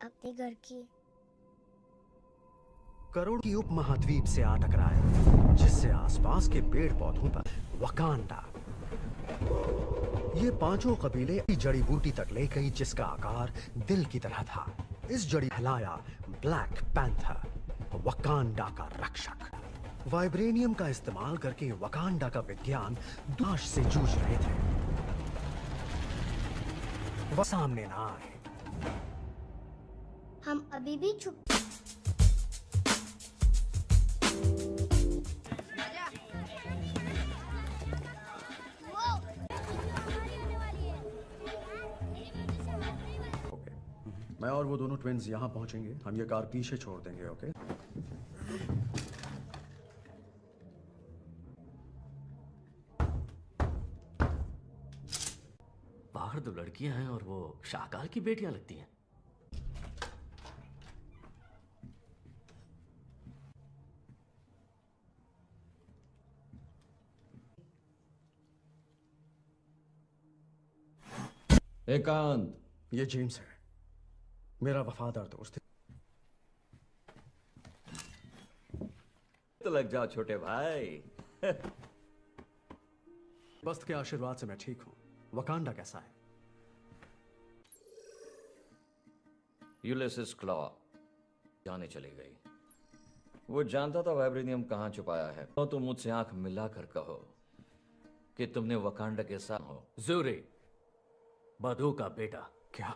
अपने घर की। करोड़ की उपमहाद्वीप से आ टकराए, जिससे आसपास के पेड़ पौधों पर वकांडा। ये पांचों कबीले जड़ी बूटी तक ले गई, जिसका आकार दिल की तरह था। इस जड़ी हिलाया ब्लैक पैंथर, वकांडा का रक्षक। वाइब्रेनियम का इस्तेमाल करके वकांडा का विज्ञान दुआश से जूझ रहे थे। वह सामने ना आए। हम अभी भी चुप। मैं और वो दोनों ट्विन्स यहाँ पहुंचेंगे, हम ये कार पीछे छोड़ देंगे। ओके? बाहर दो लड़कियां हैं और वो शाहकाल की बेटियां लगती हैं। एकांत, ये जेम्स है, मेरा वफादार दोस्त। तो लग जाओ छोटे भाई। बस्त के आशीर्वाद से मैं ठीक हूँ। वकांडा कैसा है? यूलिसिस क्लॉ जाने चली गई। वो जानता था वाइब्रेनियम कहाँ छुपाया है। तो तुम मुझसे आंख मिलाकर कहो कि तुमने वकांडा के साथ हो। ज़ूरी, बधू का बेटा। क्या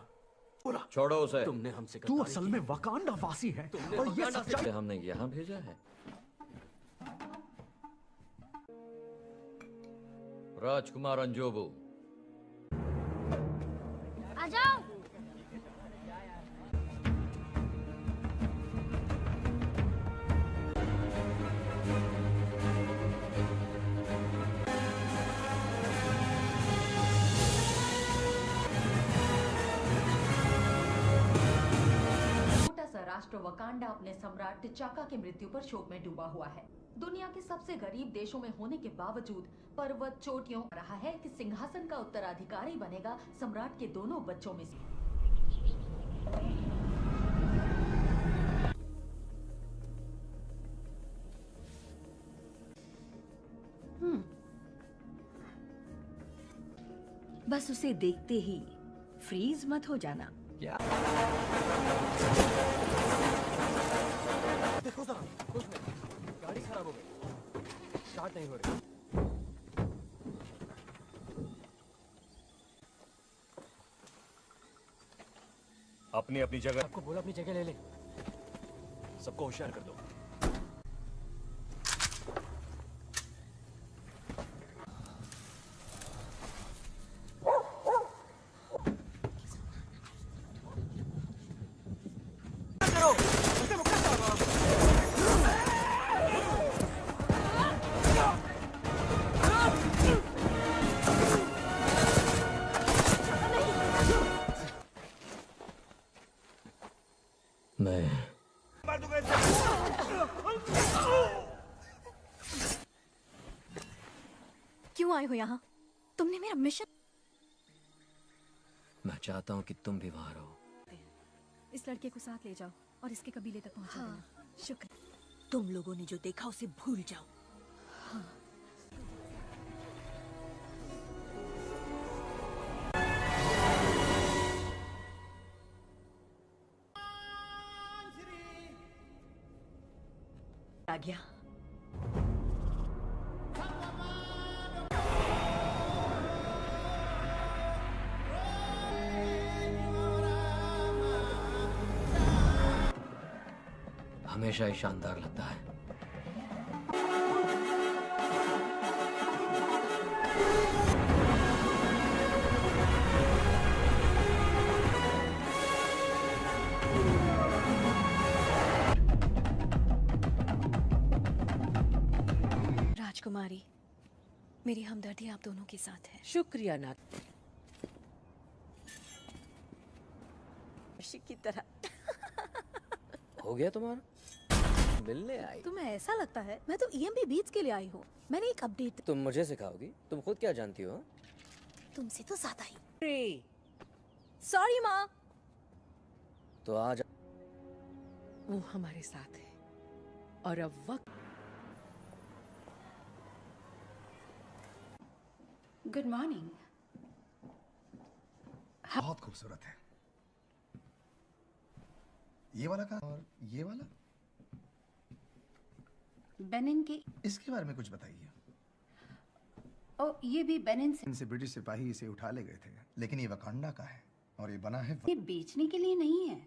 बोला? छोड़ो उसे। तुमने हमसे तू असल में वकांडा वासी है और ये सच्चाई हमने यहाँ भेजा है। राजकुमार अंजोबू, आ जाओ। राष्ट्र वकांडा अपने सम्राट टिचाका की मृत्यु पर शोक में डूबा हुआ है। दुनिया के सबसे गरीब देशों में होने के बावजूद पर्वत चोटियों रहा है कि सिंहासन का उत्तराधिकारी बनेगा सम्राट के दोनों बच्चों में से। बस उसे देखते ही फ्रीज मत हो जाना। क्या? देखो जरा, कुछ नहीं, गाड़ी खराब हो गई, स्टार्ट नहीं हो रही। अपनी अपनी जगह। आपको बोला अपनी जगह ले ले। सबको होशियार कर दो। क्यों आए हो यहाँ? तुमने मेरा मिशन। मैं चाहता हूँ कि तुम भी वहां रहो। इस लड़के को साथ ले जाओ और इसके कबीले तक पहुंचा देना। शुक्र। तुम लोगों ने जो देखा उसे भूल जाओ। हाँ। आ गया। हमेशा ही शानदार लगता है। राजकुमारी, मेरी हमदर्दी आप दोनों के साथ है। शुक्रिया नाथ की तरह। हो गया तुम्हारा? मिलने आई? तुम्हें ऐसा लगता है मैं तो EMP बीट्स के लिए आई हूँ। मैंने एक अपडेट। तुम मुझे सिखाओगी? तुम खुद क्या जानती हो? तुमसे तो ज्यादा ही। सॉरी माँ। तो आज वो हमारे साथ है और अब वक्त। Good morning. बहुत खूबसूरत है। ये वाला कहाँ और ये वाला? बेनिन के। इसके बारे में कुछ बताइए। ओ, ये भी बेनिन से। इनसे ब्रिटिश सिपाही इसे उठा ले गए थे, लेकिन ये वकांडा का है और ये बना है। ये बेचने के लिए नहीं है।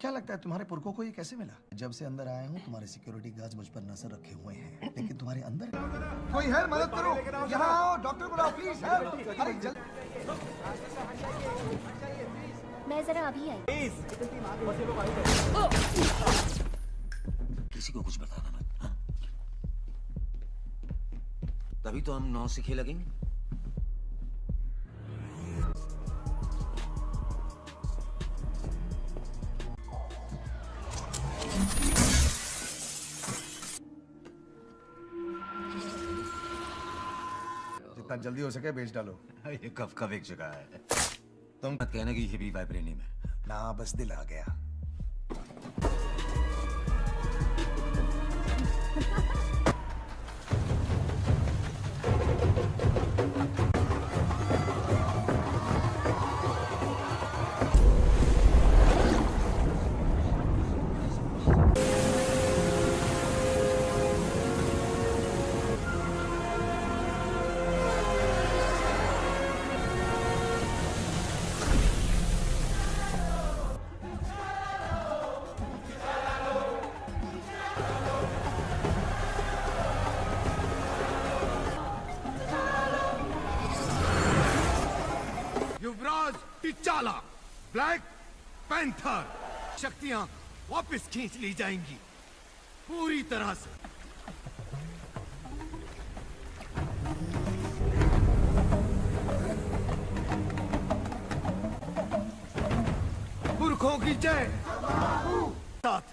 क्या लगता है तुम्हारे पुरखों को ये कैसे मिला? जब से अंदर आया हूँ तुम्हारे सिक्योरिटी गार्ड्स मुझ पर नजर रखे हुए हैं, लेकिन तुम्हारे अंदर कोई है? मदद करो, यहाँ आओ, डॉक्टर बुलाओ प्लीज। अरे जल्दी। मैं जरा अभी आई। किसी को कुछ बताना मत, हाँ? तभी तो हम 9 सिक्के लगेंगे। जितना जल्दी हो सके बेच डालो। ये कब एक जगह है। तुम मत कहना कि ये भी वाइब्रेनियम है। ना बस दिल आ गया। युवराज टिचाला, ब्लैक पैंथर, शक्तियां वापस खींच ली जाएंगी पूरी तरह से। पुरखों की जय। साथ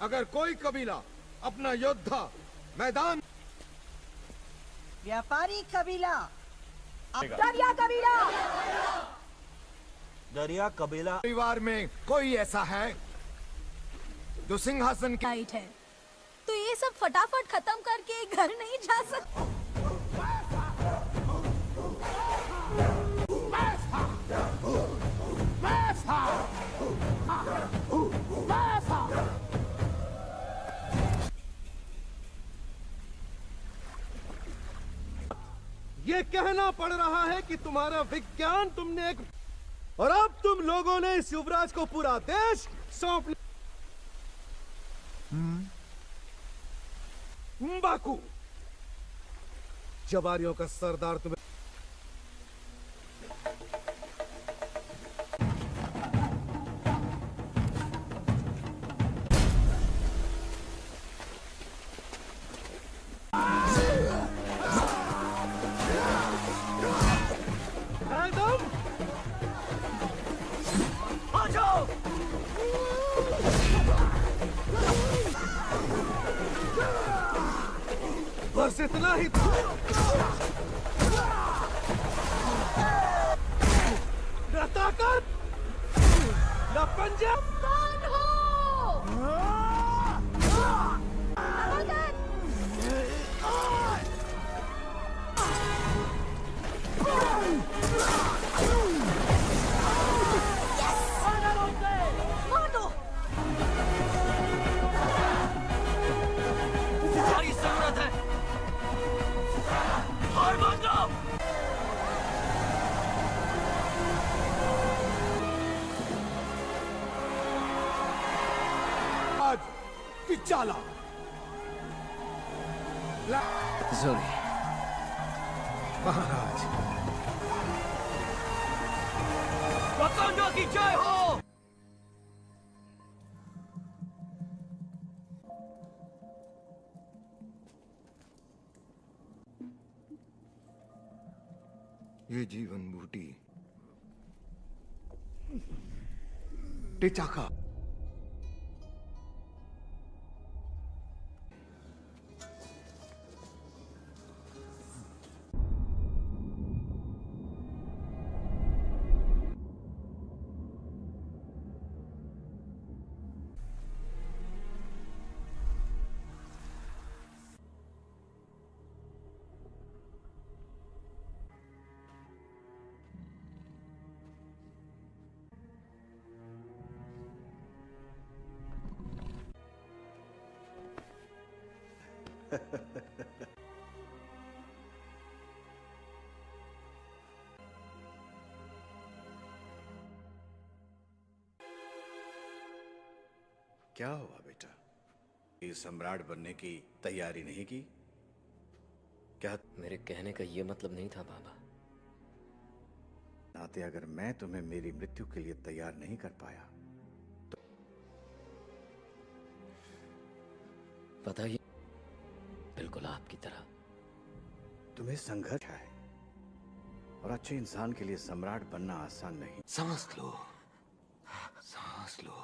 अगर कोई कबीला अपना योद्धा मैदान। व्यापारी कबीला, दरिया कबीला, दरिया कबीला परिवार में कोई ऐसा है जो सिंहासन की टाइट है, तो ये सब फटाफट खत्म करके घर नहीं जा सकते। ये कहना पड़ रहा है कि तुम्हारा विज्ञान तुमने एक, और अब तुम लोगों ने इस युवराज को पूरा देश सौंप लिया। बाकू, जवारियों का सरदार तुम्हें बस इतना ही था। न ताकत न पंजा। कौन हो? मार दो। तुम्हारी जरूरत है। और मत दो। आज टिचाला, सॉरी महाराज, वकांडा की जय हो। ये जीवन बूटी टिचाका क्या हुआ बेटा? ये सम्राट बनने की तैयारी नहीं की? क्या मेरे कहने का ये मतलब नहीं था बाबा। नाते अगर मैं तुम्हें मेरी मृत्यु के लिए तैयार नहीं कर पाया तो पता ही बिल्कुल आपकी तरह। तुम्हें संघर्ष है और अच्छे इंसान के लिए सम्राट बनना आसान नहीं। सांस लो, सांस लो।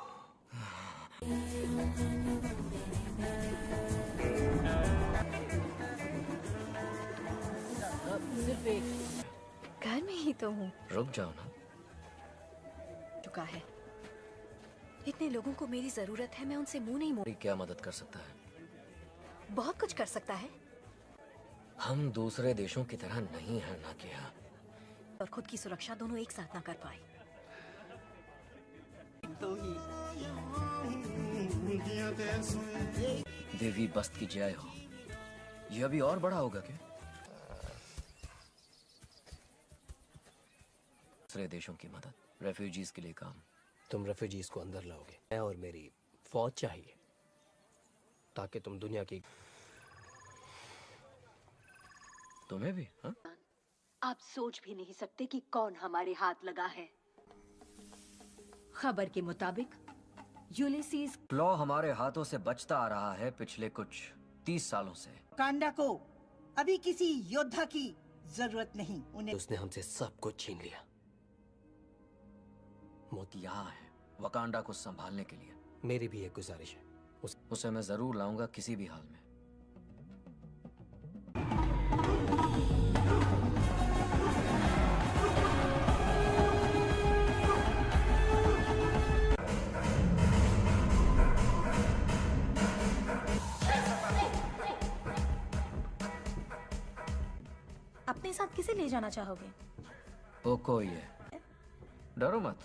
सिर्फ एक घर में ही तो हूँ। रुक जाओ ना। चुका है। इतने लोगों को मेरी जरूरत है, मैं उनसे मुंह नहीं मोड़। क्या मदद कर सकता है? बहुत कुछ कर सकता है। हम दूसरे देशों की तरह नहीं है ना किया। और खुद की सुरक्षा दोनों एक साथ ना कर पाए। देवी बस्त की जय हो। ये अभी और बड़ा होगा क्या? दूसरे देशों की मदद, रेफ्यूजीज के लिए काम। तुम रेफ्यूजीज को अंदर लाओगे। मैं और मेरी फौज चाहिए ताकि तुम दुनिया की। तुम्हें भी? हाँ? आप सोच भी नहीं सकते कि कौन हमारे हाथ लगा है। खबर के मुताबिक यूलिसीज क्लॉ हमारे हाथों से बचता आ रहा है पिछले कुछ 30 सालों से। वकांडा को अभी किसी योद्धा की जरूरत नहीं। उन्हें उसने हमसे सब कुछ छीन लिया। यहाँ है वकांडा को संभालने के लिए। मेरी भी एक गुजारिश है। उसे मैं जरूर लाऊंगा किसी भी हाल में। अपने साथ किसे ले जाना चाहोगे? वो कोई है, डरो मत,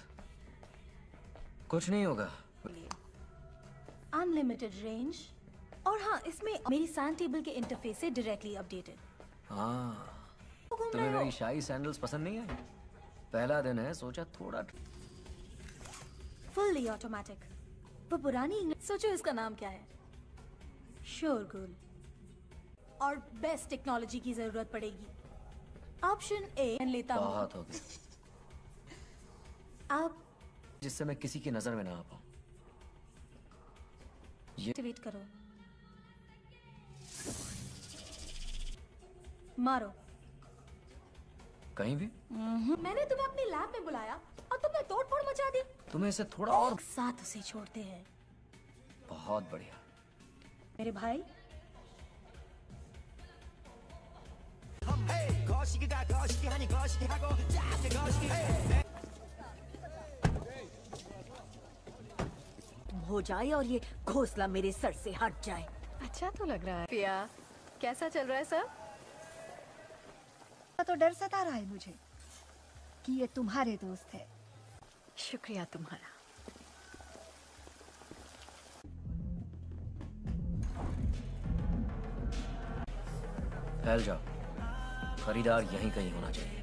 कुछ नहीं होगा। अनलिमिटेड रेंज और हाँ, इसमें मेरी सैंड टेबल के इंटरफेस से डायरेक्टली अपडेटेड। हाँ, तुम्हें मेरी शाही सैंडल्स पसंद नहीं आई? पहला दिन है, सोचा थोड़ा। Fully automatic. वो पुरानी इंग्लिश। सोचो इसका नाम क्या है? शोरगुल। और बेस्ट टेक्नोलॉजी की जरूरत पड़ेगी। ऑप्शन ए लेता हूँ। बहुत हो गया। आप जिससे मैं किसी की नजर में ना आ पाऊं। ये वेट करो। मारो। कहीं भी। मैंने तुम्हें अपनी लैब में बुलाया और तुमने तोड़फोड़ मचा दी। तुम्हें इसे थोड़ा और साथ उसे छोड़ते हैं। बहुत बढ़िया। मेरे भाई हो जाए और ये घोंसला मेरे सर से हट जाए। अच्छा तो लग रहा है। पिया, कैसा चल रहा है सब? तो डर सता रहा है मुझे कि ये तुम्हारे दोस्त है। शुक्रिया तुम्हारा। फैल जाओ, खरीदार यहीं कहीं होना चाहिए।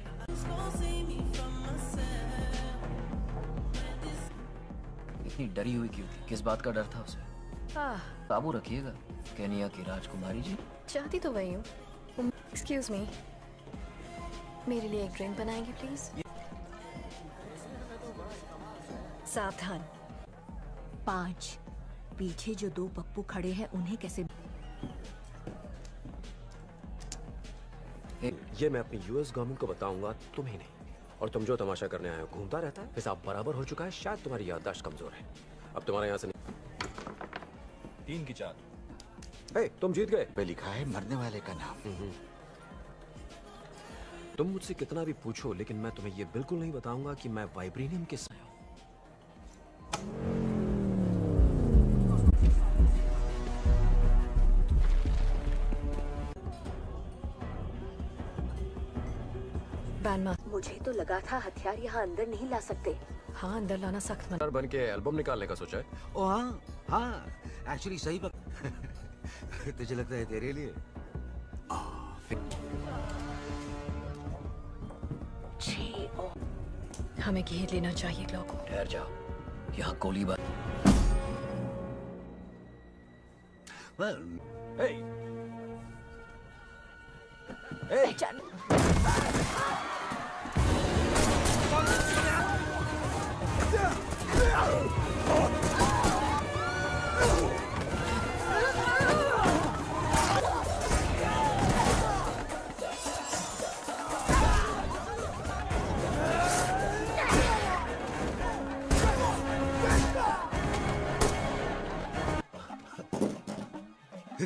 इतनी डरी हुई क्यों थी? किस बात का डर था उसे? काबू रखिएगा, केनिया की राजकुमारी जी। चाहती तो वही हूँ। एक्सक्यूज मी, मेरे लिए एक ड्रिंक बनाएंगे प्लीज? सावधान। 5 पीछे जो 2 पप्पू खड़े हैं उन्हें कैसे? ये मैं अपनी यूएस गवर्नमेंट को बताऊंगा, तुम्हें नहीं। और तुम जो तमाशा करने आए हो घूमता रहता है, हिसाब बराबर हो चुका है। शायद तुम्हारी याददाश्त कमजोर है। अब तुम्हारे यहाँ से नहीं। 3 की 4। हे, तुम जीत गए। पे लिखा है मरने वाले का नाम। तुम मुझसे कितना भी पूछो, लेकिन मैं तुम्हें ये बिल्कुल नहीं बताऊंगा कि मैं वाइब्रेनियम के साथ हूं। मुझे तो लगा था हथियार यहाँ अंदर नहीं ला सकते। हाँ, अंदर लाना सख्त मना। बन के एल्बम निकालने का सोचा है? ओ हाँ, एक्चुअली सही तुझे लगता है तेरे लिए? हमें घेर लेना चाहिए क्लॉक को। ठहर जाओ, यहाँ गोलीबार। Well, hey,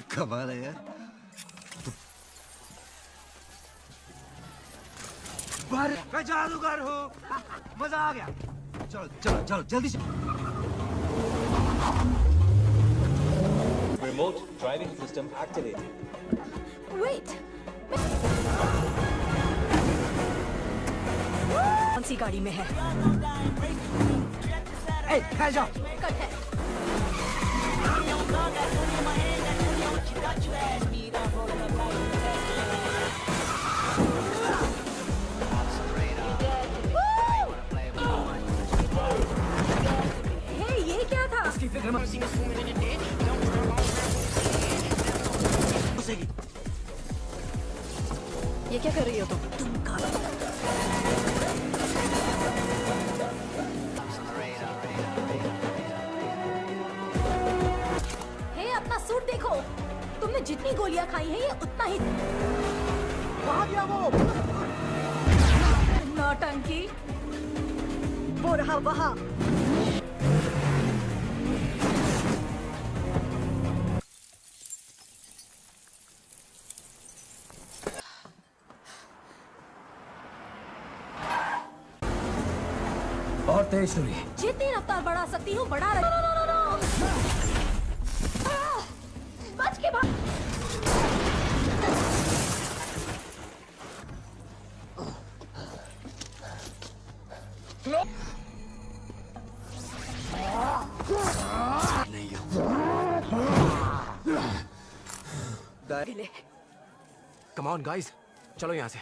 कमाल है यार। मैं जादूगर हूँ। मजा आ गया। चलो चलो चलो जल्दी से। Remote driving system activated. Wait. कौन सी गाड़ी में है? खैर जाओ। कट है। ये क्या था? उसकी फिक्र मत। ये क्या कर रही हो तुम? अपना सूट देखो। तुमने जितनी गोलियां खाई हैं ये उतना ही। कहाँ गया वो? नौटंकी। वो रहा वहाँ। और तेज छुरी। जितनी रफ्तार बढ़ा सकती हूँ बढ़ा रही। बच के भाग। Come on guys, चलो यहाँ से।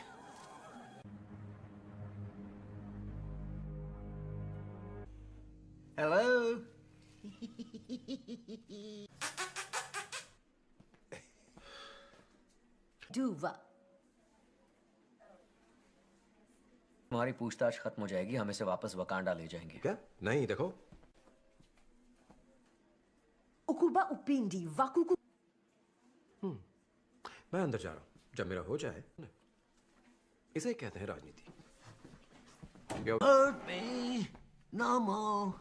Hello. डूवा। हमारी पूछताछ खत्म हो जाएगी, हम इसे वापस वकांडा ले जाएंगे। क्या? नहीं, देखो। उकुबा उपिंडी वाकुकु। मैं अंदर जा रहा हूँ। जब मेरा हो जाए, इसे कहते हैं राजनीति। No more.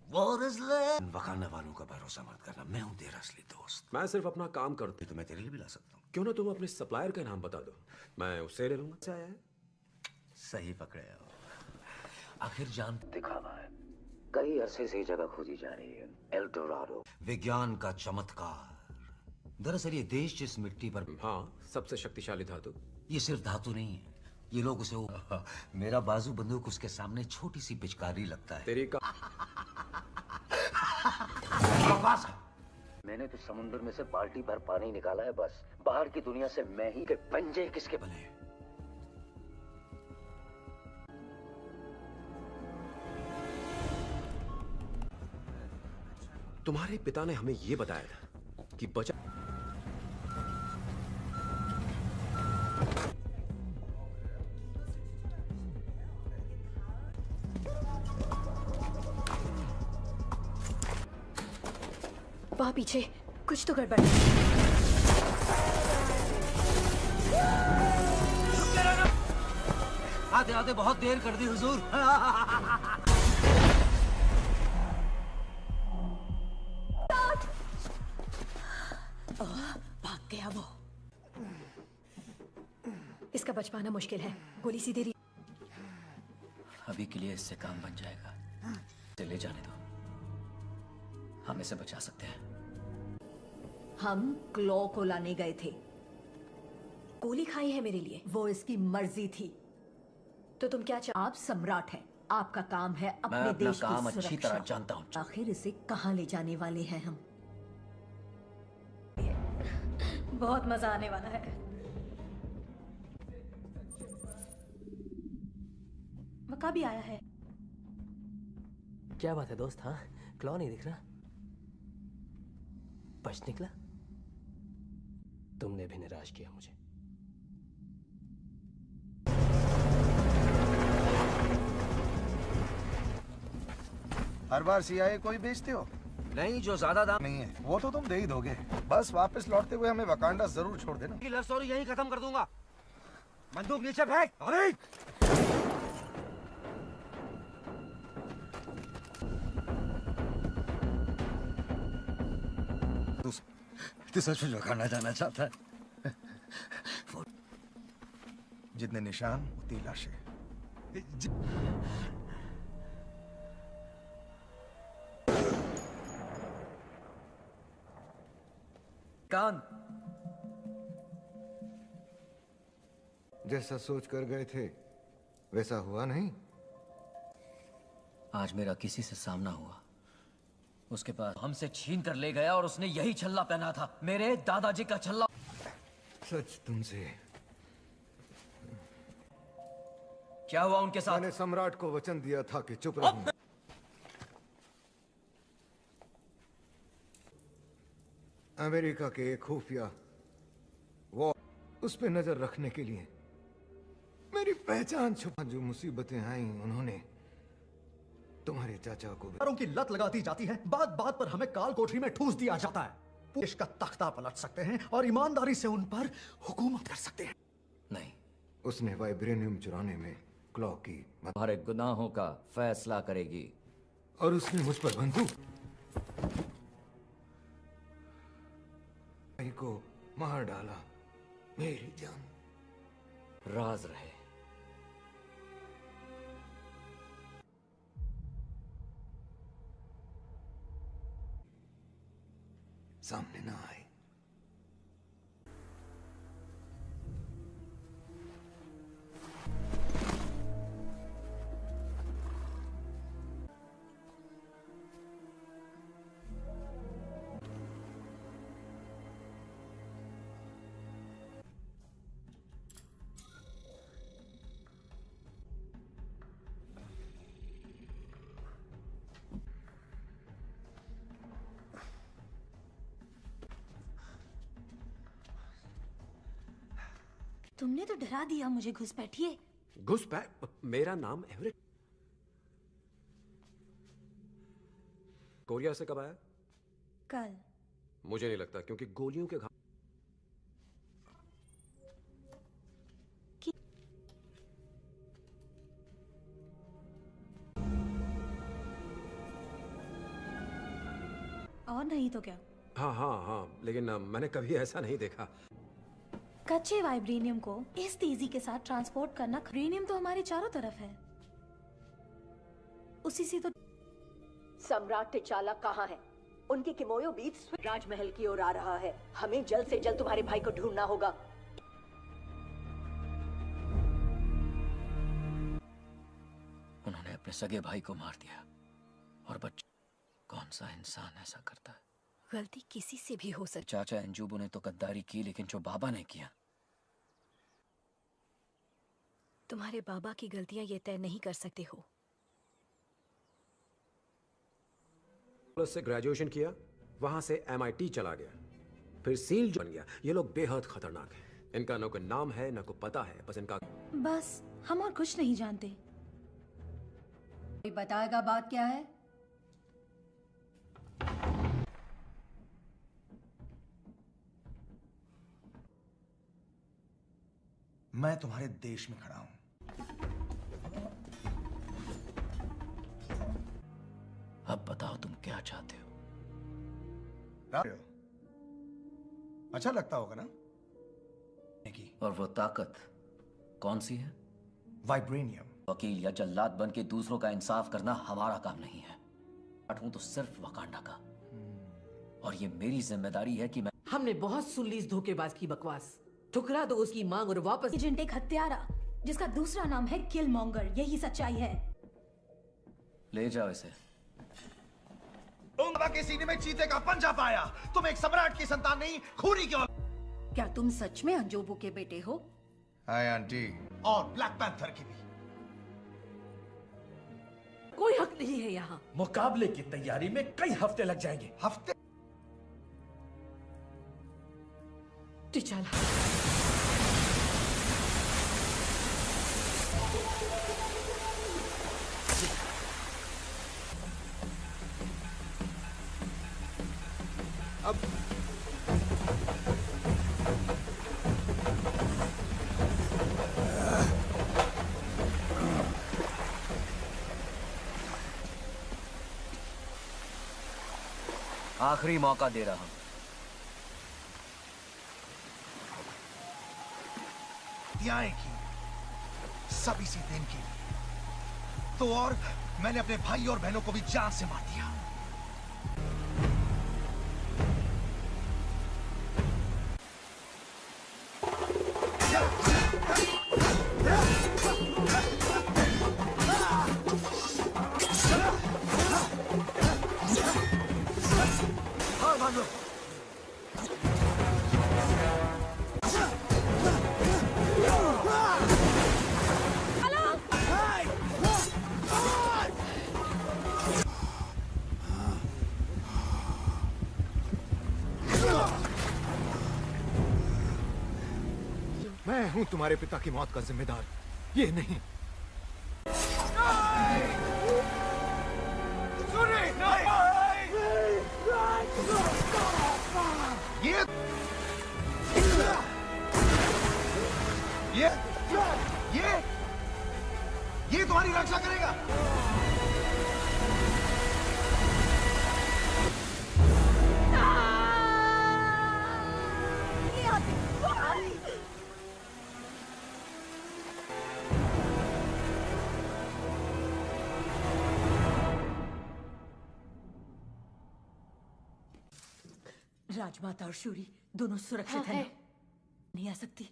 War is left. Wakanda वालों का भरोसा मत करना। मैं हूँ तेरा असली दोस्त। मैं सिर्फ अपना काम करता तो मैं तेरे लिए भी ला सकता हूँ। क्यों ना तुम अपने सप्लायर का नाम बता दो, मैं उससे ले लूंगा। आया है? सही पकड़े हो। आखिर जान दिखावा है। कई अरसे से जगह खोजी जा रही है, एल डोराडो, विज्ञान का चमत्कार। दरअसल ये देश जिस मिट्टी पर, हाँ, सबसे शक्तिशाली धातु। ये सिर्फ धातु नहीं है, ये लोग उसे मेरा बाजू बंदूक उसके सामने छोटी सी पिचकारी लगता है। तेरी का बकवास है। मैंने तो समुद्र में से बाल्टी भर पानी निकाला है, बस बाहर की दुनिया से मैं ही के पंजे किसके बने हैं। तुम्हारे पिता ने हमें यह बताया था कि बचा वहां पीछे कुछ तो गड़बड़ है। आते आते बहुत देर कर दी हुजूर। भाग गया वो। इसका बच पाना मुश्किल है। गोली सीधे रही। अभी के लिए इससे काम बन जाएगा। इसे ले जाने दो, हम इसे बचा सकते हैं। हम क्लॉ को लाने गए थे। गोली खाई है मेरे लिए। वो इसकी मर्जी थी। तो तुम क्या आप सम्राट हैं, आपका काम है अपने मैं अपना देश की काम अच्छी सुरक्षा। तरह जानता हूँ। आखिर इसे कहाँ ले जाने वाले हैं हम? बहुत मजा आने वाला है। वका भी आया है। क्या बात है दोस्त? हाँ, क्लॉ नहीं दिख रहा। बच निकला। तुमने भी निराश किया मुझे। हर बार CIA को ही बेचते हो? नहीं, जो ज्यादा दाम नहीं है वो तो तुम दे ही दोगे। बस वापस लौटते हुए हमें वकांडा जरूर छोड़ देना। की लव स्टोरी यही खत्म कर दूंगा। बंदूक नीचे फेंक। अरे तू सच में वकांडा जाना चाहता है? जितने निशान उतनी लाशें। कान जैसा सोच कर गए थे वैसा हुआ नहीं। आज मेरा किसी से सामना हुआ। उसके पास हमसे छीन कर ले गया और उसने यही छल्ला पहना था, मेरे दादाजी का छल्ला। सच तुमसे क्या हुआ उनके साथ? मैंने सम्राट को वचन दिया था कि चुप रहूंगा। अमेरिका के एक खुफिया वो उस पे नजर रखने के लिए मेरी पहचान छुपा। जो मुसीबतें आई उन्होंने तुम्हारे चाचा को भी। की लत लगाती जाती है, बात बात पर हमें काल कोठरी में ठूस दिया जाता है। देश का तख्ता पलट सकते हैं और ईमानदारी से उन पर हुकूमत कर सकते हैं। नहीं, उसने वाइब्रेनियम चुराने में क्लॉ की तुम्हारे गुनाहों का फैसला करेगी। और उसने मुझ पर बंदूक भाई को मार डाला। मेरी जान राज रहे। सामने ना आए। तुमने तो डरा दिया मुझे। घुसपैठिए। घुसपैठ? मेरा नाम एवरेट। कोरिया से कब आया? कल। मुझे नहीं लगता, क्योंकि गोलियों के घाव और नहीं तो क्या। हाँ, लेकिन मैंने कभी ऐसा नहीं देखा। कच्चे वाइब्रेनियम को इस तेजी के साथ ट्रांसपोर्ट करना। वाइब्रेनियम तो हमारे चारों तरफ है, उसी से तो। सम्राट टिचाला कहाँ है? उनके किमोयो बीच राजमहल की ओर आ रहा है। हमें जल्द से जल्द तुम्हारे भाई को ढूंढना होगा। उन्होंने अपने सगे भाई को मार दिया और बच्चे। कौन सा इंसान ऐसा करता है? गलती किसी से भी हो सकती। चाचा अंजुबू ने तो गद्दारी की, लेकिन जो बाबा ने किया। तुम्हारे बाबा की गलतियां ये तय नहीं कर सकते हो। से ग्रेजुएशन किया, वहां से MIT चला गया, फिर सील बन गया। ये लोग बेहद खतरनाक हैं। इनका न कोई नाम है न कोई पता है, बस इनका। बस हम और कुछ नहीं जानते। कोई बताएगा बात क्या है? मैं तुम्हारे देश में खड़ा हूं। अब बताओ तुम क्या चाहते हो? अच्छा लगता होगा ना? और वो ताकत कौन सी है? वाइब्रेनियम। वकील या जल्लाद बन के दूसरों का इंसाफ करना हमारा काम नहीं है। हूं तो सिर्फ वकांडा का, और ये मेरी जिम्मेदारी है कि मैं। हमने बहुत सुन ली इस धोखेबाज की बकवास। ठुकरा दो उसकी मांग और वापस। एजेंट एक हत्यारा जिसका दूसरा नाम है किलमॉन्गर, यही सच्चाई है। ले जाओ इसे। उंगवा के सीने में चीते का पंजा पाया। तुम एक सम्राट की संतान नहीं, खूनी की। क्या तुम सच में अंजोबू के बेटे हो? Hi aunty. और ब्लैक पैंथर की भी। कोई हक नहीं है यहाँ। मुकाबले की तैयारी में कई हफ्ते लग जाएंगे। हफ्ते? टिचाला। अब आखिरी मौका दे रहा हूं। की सब इसी दिन की। तो और मैंने अपने भाई और बहनों को भी जान से मार दिया। मैं हूं तुम्हारे पिता की मौत का जिम्मेदार, ये नहीं। ये तुम्हारी रक्षा करेगा। राजमाता और शूरी दोनों सुरक्षित हैं। नहीं आ सकती।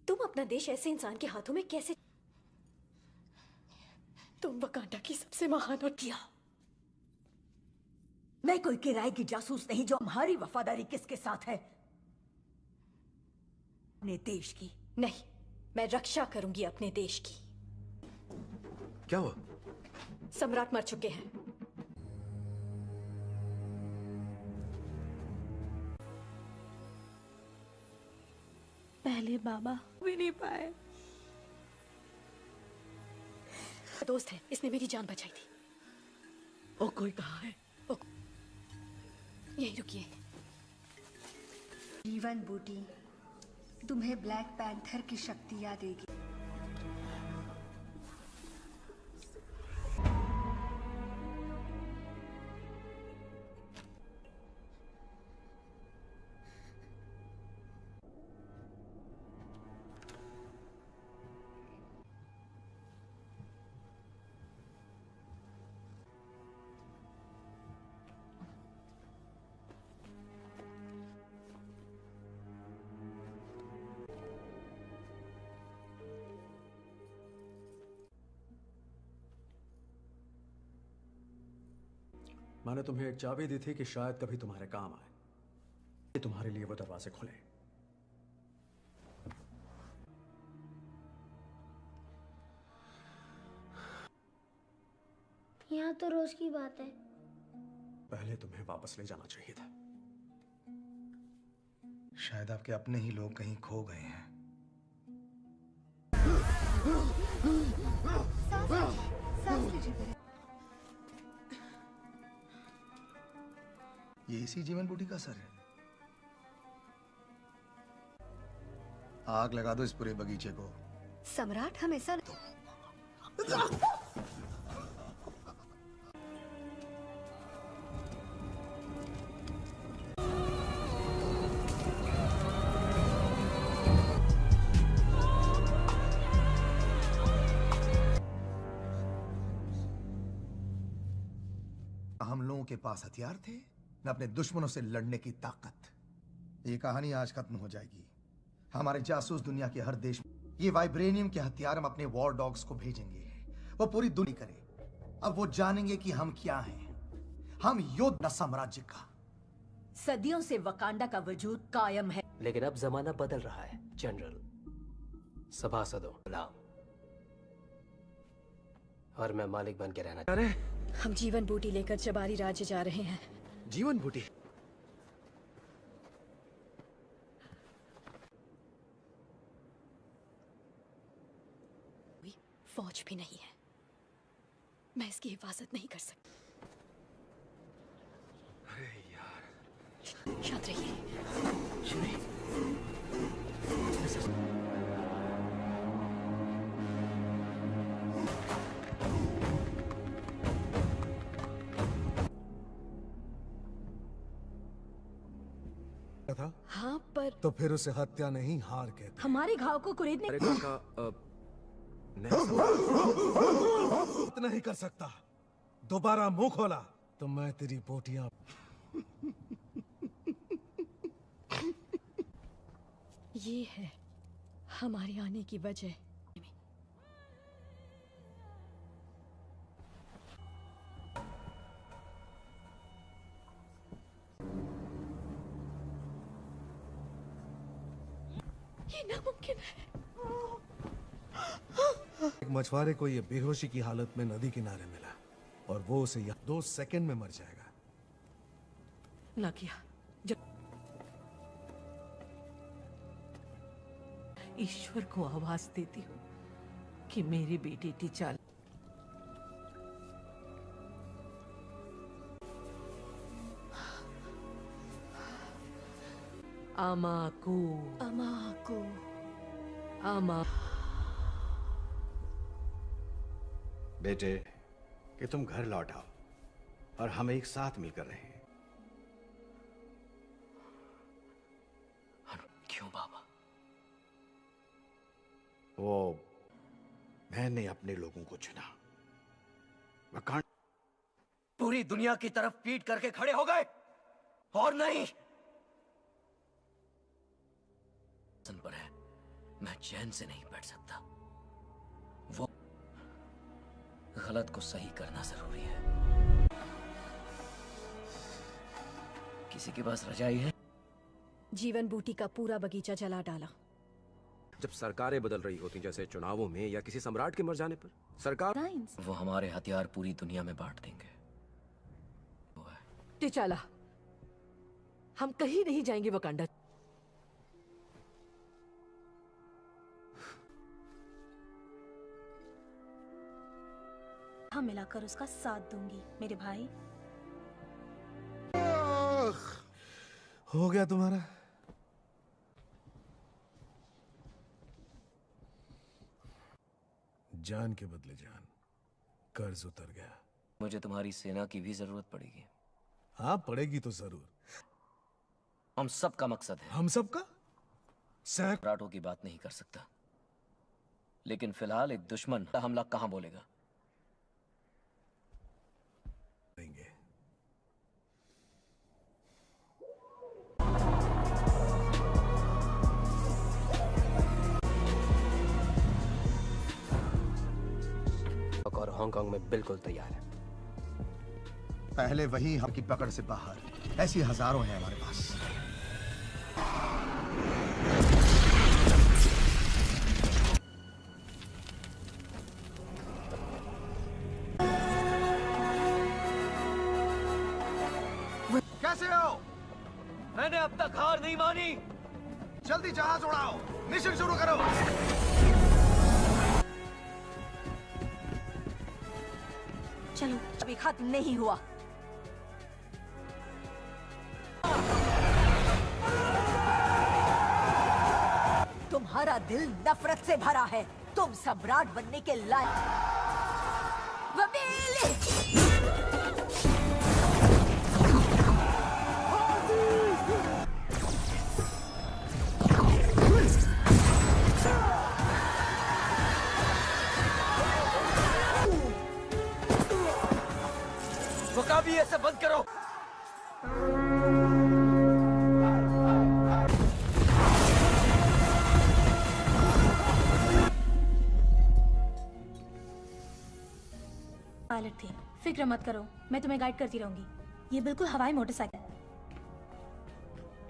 तुम अपना देश ऐसे इंसान के हाथों में कैसे? तुम वकांडा की सबसे महान और किया। मैं कोई किराए की जासूस नहीं जो हमारी वफादारी किसके साथ है? अपने देश की। नहीं, मैं रक्षा करूंगी अपने देश की। क्या हुआ? सम्राट मर चुके हैं। पहले बाबा भी नहीं पाए। दोस्त है, इसने मेरी जान बचाई थी। वो कोई कहाँ है? यहीं रुकिए। जीवन बूटी तुम्हें ब्लैक पैंथर की शक्ति याद देगी। मैंने तुम्हें एक चाबी दी थी कि शायद कभी तुम्हारे काम आए। तुम्हारे लिए वो दरवाजे खुले। यहाँ तो रोज की बात है। पहले तुम्हें वापस ले जाना चाहिए था। शायद आपके अपने ही लोग कहीं खो गए हैं। ये इसी जीवन बूटी का असर है। आग लगा दो इस पूरे बगीचे को। सम्राट हमेशा हम लोगों के पास हथियार थे न अपने दुश्मनों से लड़ने की ताकत। ये कहानी आज खत्म हो जाएगी। हमारे जासूस दुनिया के हर देश में ये वाइब्रेनियम के हथियार हम अपने वॉर डॉग्स को भेजेंगे। वो पूरी दुनिया करे। अब वो जानेंगे कि हम क्या हैं। हम योद्धा साम्राज्य का। सदियों से वकांडा का वजूद कायम है। लेकिन अब जमाना बदल रहा है जनरल। सभासदों गुलाम, और मैं मालिक बन के रहना। अरे हम जीवन बूटी लेकर चबारी राज्य जा रहे हैं। जीवन बूटी? फौज भी नहीं है, मैं इसकी हिफाजत नहीं कर सकती। अरे यार, शांत रहिए। था? हाँ, पर तो फिर उसे हत्या नहीं हार कहते। हमारे घाव को कुरेदने नहीं कर सकता। दोबारा मुंह खोला तो मैं तेरी बोटियां। ये है हमारे आने की वजह। ये नामुमकिन है। एक मछुआरे को ये बेहोशी की हालत में नदी किनारे मिला और वो उसे 2 सेकंड में मर जाएगा। ना किया। ईश्वर को आवाज देती हूँ कि मेरी बेटी टीचाला अमाकू अमाकू अमा बेटे कि तुम घर लौट आओ और हम एक साथ मिलकर रहें। क्यों बाबा? वो मैंने अपने लोगों को चुना। वकांड पूरी दुनिया की तरफ पीट करके खड़े हो गए और नहीं पर है। मैं चैन से नहीं बैठ सकता। वो गलत को सही करना जरूरी है। किसी के पास रजाई है? जीवन बूटी का पूरा बगीचा जला डाला। जब सरकारें बदल रही होती जैसे चुनावों में या किसी सम्राट के मर जाने पर सरकार वो हमारे हथियार पूरी दुनिया में बांट देंगे। टीचाला, हम कहीं नहीं जाएंगे वकांडा। हम मिलाकर उसका साथ दूंगी मेरे भाई। हो गया तुम्हारा? जान के बदले जान, कर्ज उतर गया। मुझे तुम्हारी सेना की भी जरूरत पड़ेगी। हाँ, पड़ेगी तो जरूर। हम सब का मकसद है। हम सब का? सम्राटों की बात नहीं कर सकता, लेकिन फिलहाल एक दुश्मन हमला कहां बोलेगा? और हांगकांग में बिल्कुल तैयार है। पहले वही हम की पकड़ से बाहर। ऐसी हजारों हैं हमारे पास। कैसे हो? मैंने अब तक हार नहीं मानी। जल्दी जहाज उड़ाओ, मिशन शुरू करो। चलो, अभी खत्म नहीं हुआ। तुम्हारा दिल नफरत से भरा है। तुम सम्राट बनने के लायक। वकाबी, ऐसे बंद करो। पायलट थी, फिक्र मत करो, मैं तुम्हें गाइड करती रहूंगी। ये बिल्कुल हवाई मोटरसाइकिल।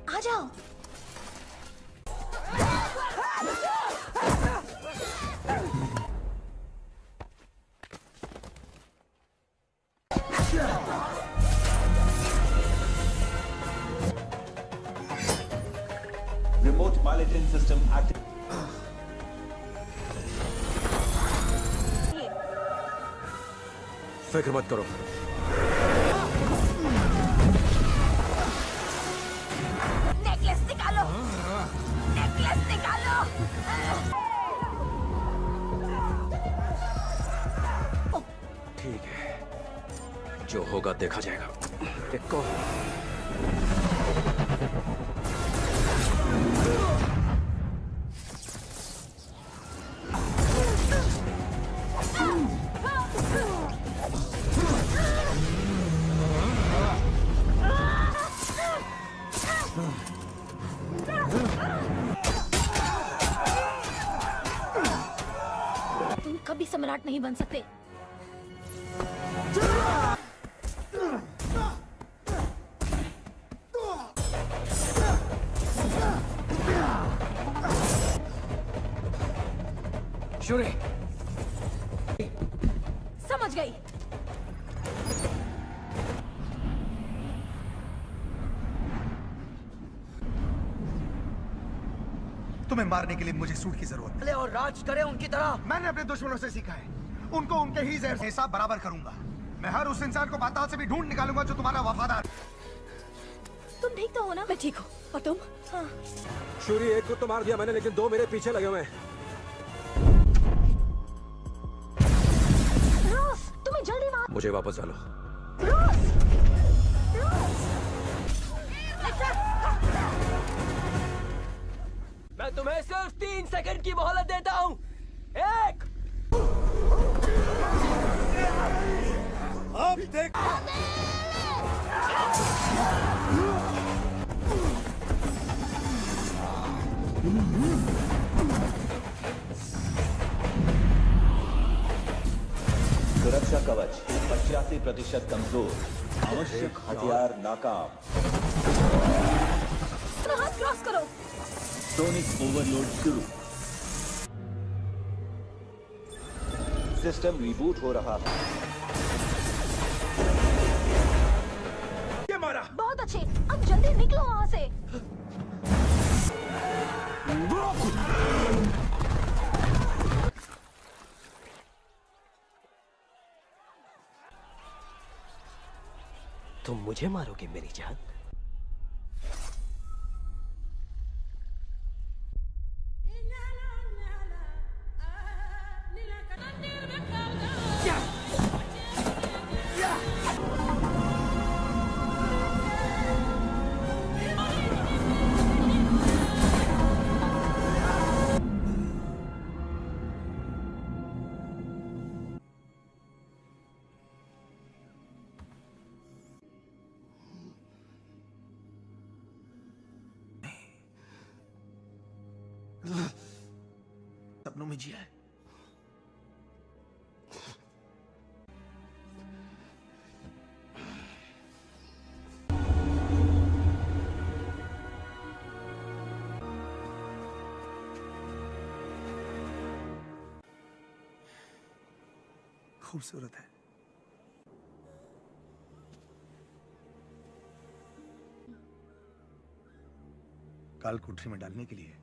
आ जाओ। Remote piloting system active. फिक्र मत करो। नेकलेस निकालो, नेकलेस निकालो। ठीक है, जो होगा देखा जाएगा। देखो। तुम कभी सम्राट नहीं बन सकते। शूरी, समझ गई। तुम्हें मारने के लिए मुझे सूट की जरूरत है। और राज करे उनकी तरह। मैंने अपने दुश्मनों से सीखा है, उनको उनके ही जहर से हिसाब बराबर करूंगा। मैं हर उस इंसान को पाताल से भी ढूंढ निकालूंगा जो तुम्हारा वफादार। तुम ठीक तो हो ना? मैं ठीक हूँ। और तुम? हाँ। शूरी, एक को तो मार दिया मैंने, लेकिन दो मेरे पीछे लगे हुए हैं। रोज, तुम्हें जल्दी मार। मुझे वापस डालो। रोज, मैं तुम्हें सिर्फ 3 सेकंड की मोहलत देता हूँ। 1। अब देख। सुरक्षा कवच 85% कमजोर, आवश्यक हथियार नाकाम। हाथ क्रॉस करो। सोनिक ओवरलोड शुरू। सिस्टम रिबूट हो रहा है। ये मारा। बहुत अच्छे, अब जल्दी निकलो वहां से। तुम मुझे मारोगे मेरी जान? सपनों में जिया है। खूबसूरत है। काल कोठरी में डालने के लिए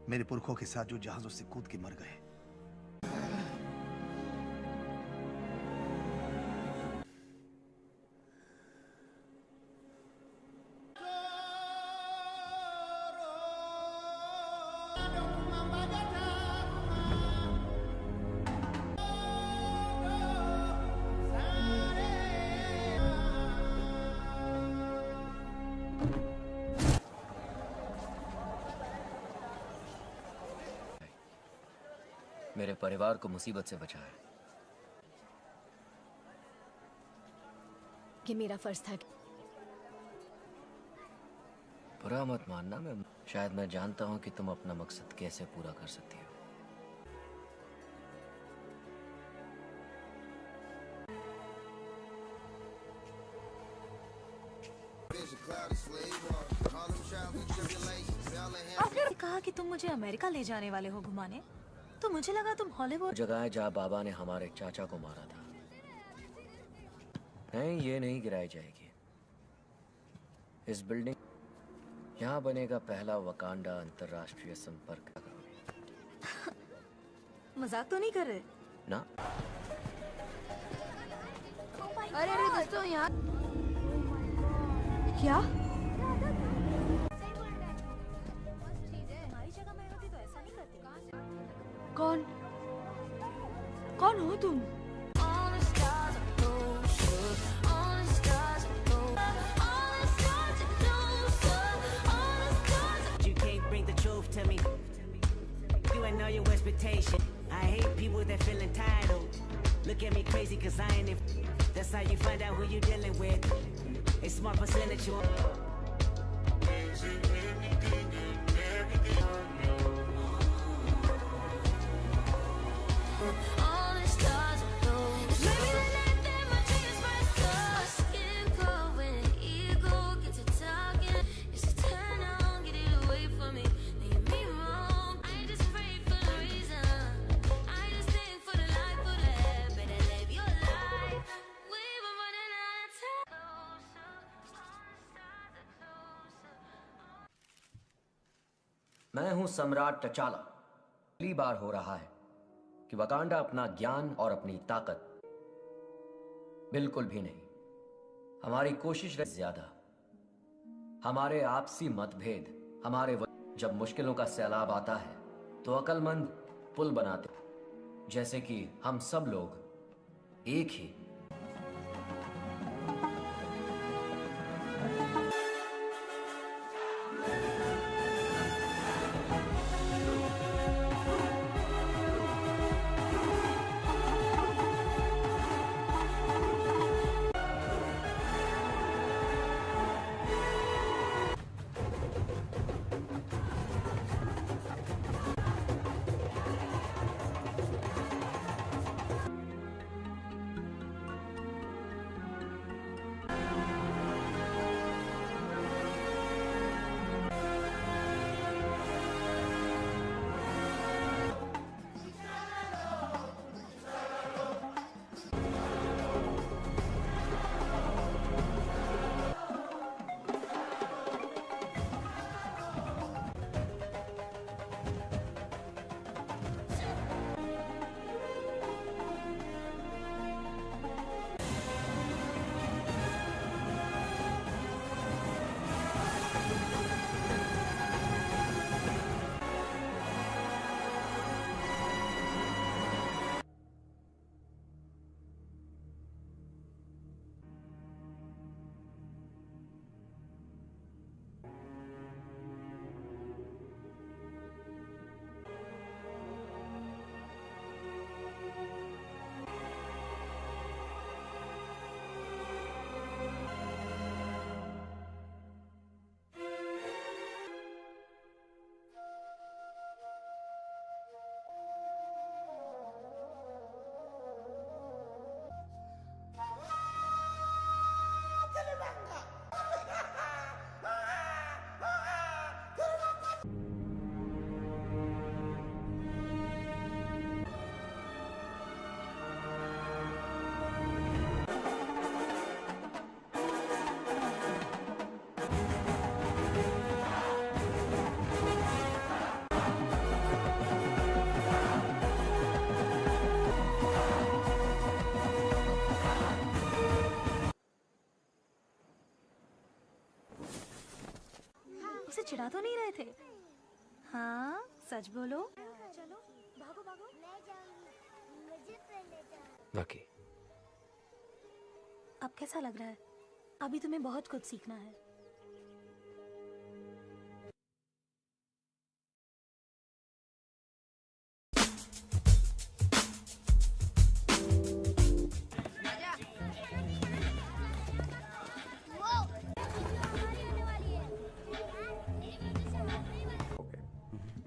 मेरे पुरखों के साथ जो जहाजों से कूद के मर गए। मेरे परिवार को मुसीबत से बचाया। ये मेरा फर्ज था। बुरा मत मानना, मैं शायद मैं जानता हूं कि तुम अपना मकसद कैसे पूरा कर सकती हो। आपने कहा कि तुम मुझे अमेरिका ले जाने वाले हो घुमाने, तो मुझे लगा तुम हॉलीवुड। जगह है जहां बाबा ने हमारे चाचा को मारा था। नहीं, ये नहीं गिराई जाएगी। इस बिल्डिंग यहाँ बनेगा पहला वकांडा अंतरराष्ट्रीय संपर्क। मजाक तो नहीं कर रहे? ना। अरे अरे दोस्तों यहाँ क्या? कौन कौन हो तुम? You can't bring the truth to me. You ain't know your expectation. I hate people that feel entitled. Look at me crazy cause I ain't it. That's how you find out who you dealing with. A small percentage you मैं हूं सम्राट टचाला। पहली बार हो रहा है कि Wakanda अपना ज्ञान और अपनी ताकत बिल्कुल भी नहीं। हमारी कोशिश ज्यादा, हमारे आपसी मतभेद, जब मुश्किलों का सैलाब आता है तो अक्लमंद पुल बनाते, जैसे कि हम सब लोग एक ही। उसे चिढ़ा तो नहीं रहे थे? हाँ सच बोलो। चलो भागो भागो। बाकी अब कैसा लग रहा है? अभी तुम्हें बहुत कुछ सीखना है।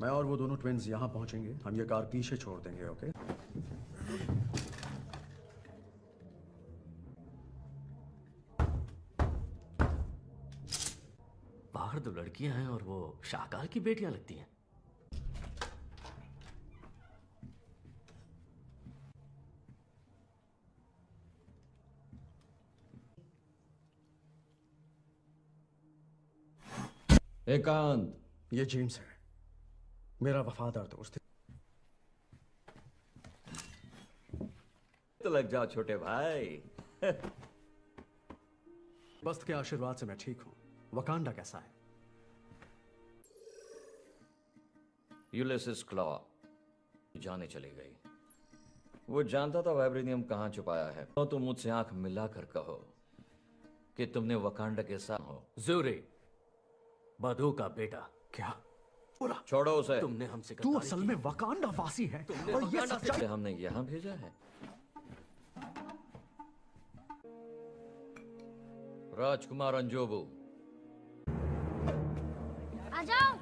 मैं और वो दोनों ट्विन्स यहाँ पहुंचेंगे। हम ये कार पीछे छोड़ देंगे। ओके? बाहर दो लड़कियां हैं और वो शाहकार की बेटियां लगती हैं। एकांत, ये जेम्स है, मेरा वफादार दोस्त है। तो लग जाओ छोटे भाई। बस्त के आशीर्वाद से मैं ठीक हूं। वकांडा कैसा है? यूलिसिस क्लॉ जाने चली गई। वो जानता था वाइब्रेनियम कहां छुपाया है। तो तुम मुझसे आंख मिलाकर कहो कि तुमने वकांडा के साथ हो। ज़ूरी, बधू का बेटा। क्या? छोड़ो उसे। तुमने हमसे तू असल में वकांडा वासी है और ये सच्चाई हमने यहां भेजा है। राजकुमार अंजोबू, आ जाओ।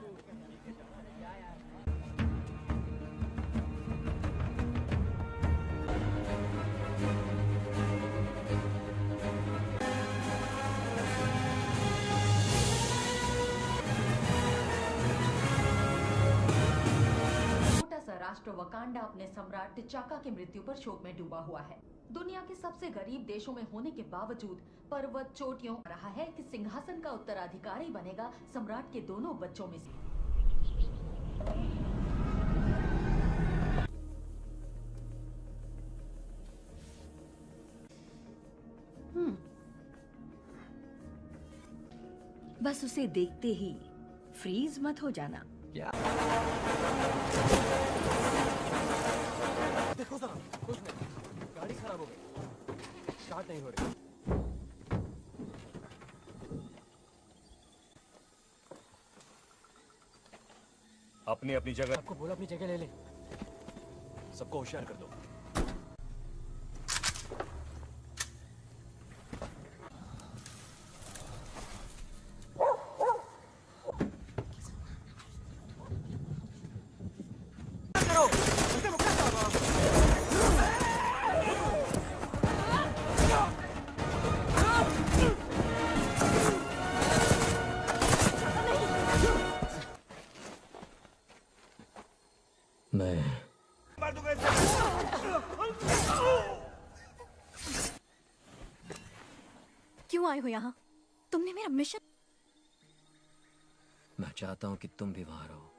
छोटा सा राष्ट्र वकांडा अपने सम्राट टिचाका की मृत्यु पर शोक में डूबा हुआ है। दुनिया के सबसे गरीब देशों में होने के बावजूद पर्वत चोटियों रहा है कि सिंहासन का उत्तराधिकारी बनेगा सम्राट के दोनों बच्चों में से। बस उसे देखते ही फ्रीज मत हो जाना। क्या? देखो जरा, कुछ नहीं, गाड़ी खराब हो गई, स्टार्ट नहीं हो रही। अपनी अपनी जगह। आपको बोला अपनी जगह ले ले। सबको होशियार कर दो। क्यों आए हो यहाँ? तुमने मेरा मिशन। मैं चाहता हूँ कि तुम भी वहां रहो।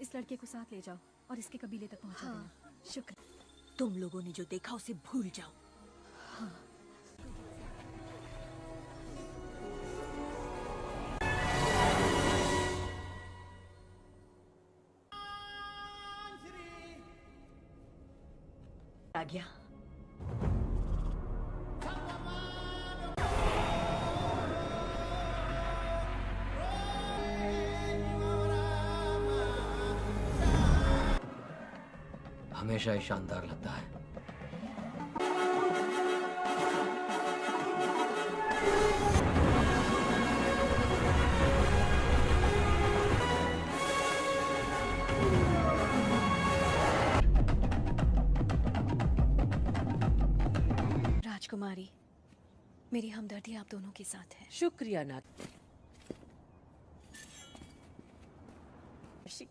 इस लड़के को साथ ले जाओ और इसके कबीले तक पहुंचा देना। शुक्र। तुम लोगों ने जो देखा उसे भूल जाओ। हाँ। आ गया। हमेशा ही शानदार लगता है। राजकुमारी, मेरी हमदर्दी आप दोनों के साथ है। शुक्रिया नाथ।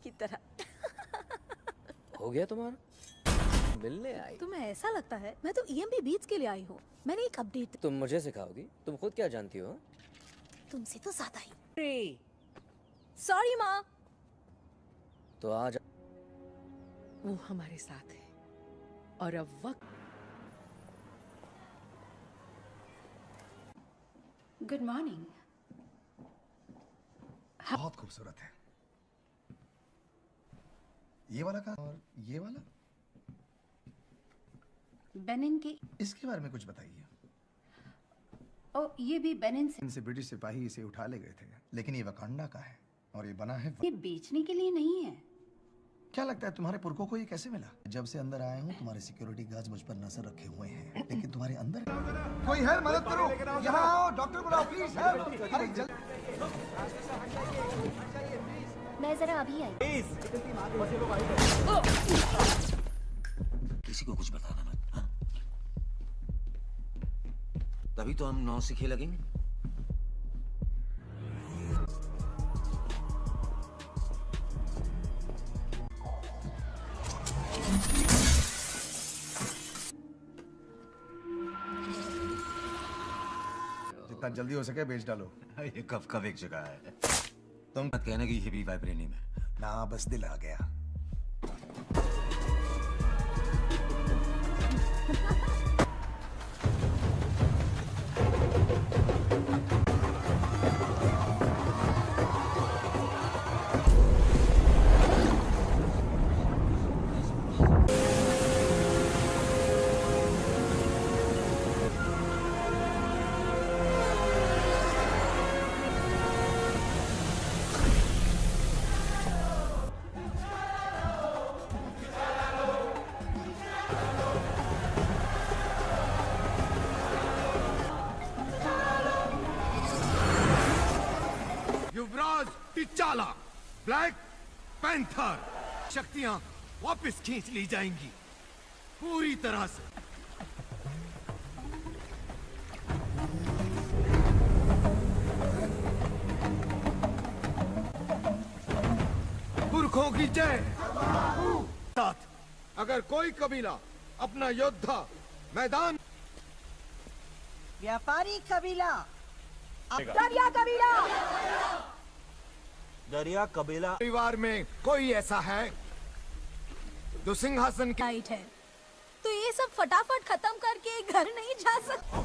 की तरह हो गया तुम्हारा? मिलने आई? तुम्हें ऐसा लगता है मैं तो EMP बीट्स के लिए आई हूँ। मैंने एक अपडेट। तुम मुझे सिखाओगी? तुम खुद क्या जानती हो? तुमसे तो ज्यादा ही। सॉरी माँ। तो आज वो हमारे साथ है और अब वक्त। Good morning. बहुत खूबसूरत है। ये वाला कहाँ और ये वाला? बेनिन के। इसके बारे में कुछ बताइए। ओ, ये भी बेनिन से। इनसे ब्रिटिश सिपाही इसे उठा ले गए थे, लेकिन ये वकांडा का है और ये बना है। ये बेचने के लिए नहीं है। क्या लगता है तुम्हारे पुरखों को ये कैसे मिला? जब से अंदर आया हूँ तुम्हारे सिक्योरिटी गार्ड्स मुझ पर नजर रखे हुए हैं, लेकिन तुम्हारे अंदर कोई है? मदद करो, यहाँ आओ, डॉक्टर बुलाओ प्लीज। अरे जल्दी। मैं जरा अभी आई। किसी को कुछ बताना मत, हाँ? तभी तो हम 9 सीखे लगेंगे। जितना जल्दी हो सके बेच डालो। ये कब एक जगह है। तुम कहने की ये भी वाइब्रेनियम है ना, बस दिल आ गया। युवराज टिचाला, ब्लैक पैंथर, शक्तियां वापस खींच ली जाएंगी पूरी तरह से। पुरखों की जय। साथ अगर कोई कबीला अपना योद्धा मैदान, व्यापारी कबीला, दरिया कबीला, दरिया कबीला परिवार में कोई ऐसा है जो सिंहासन की राइट है, तो ये सब फटाफट खत्म करके घर नहीं जा सकते।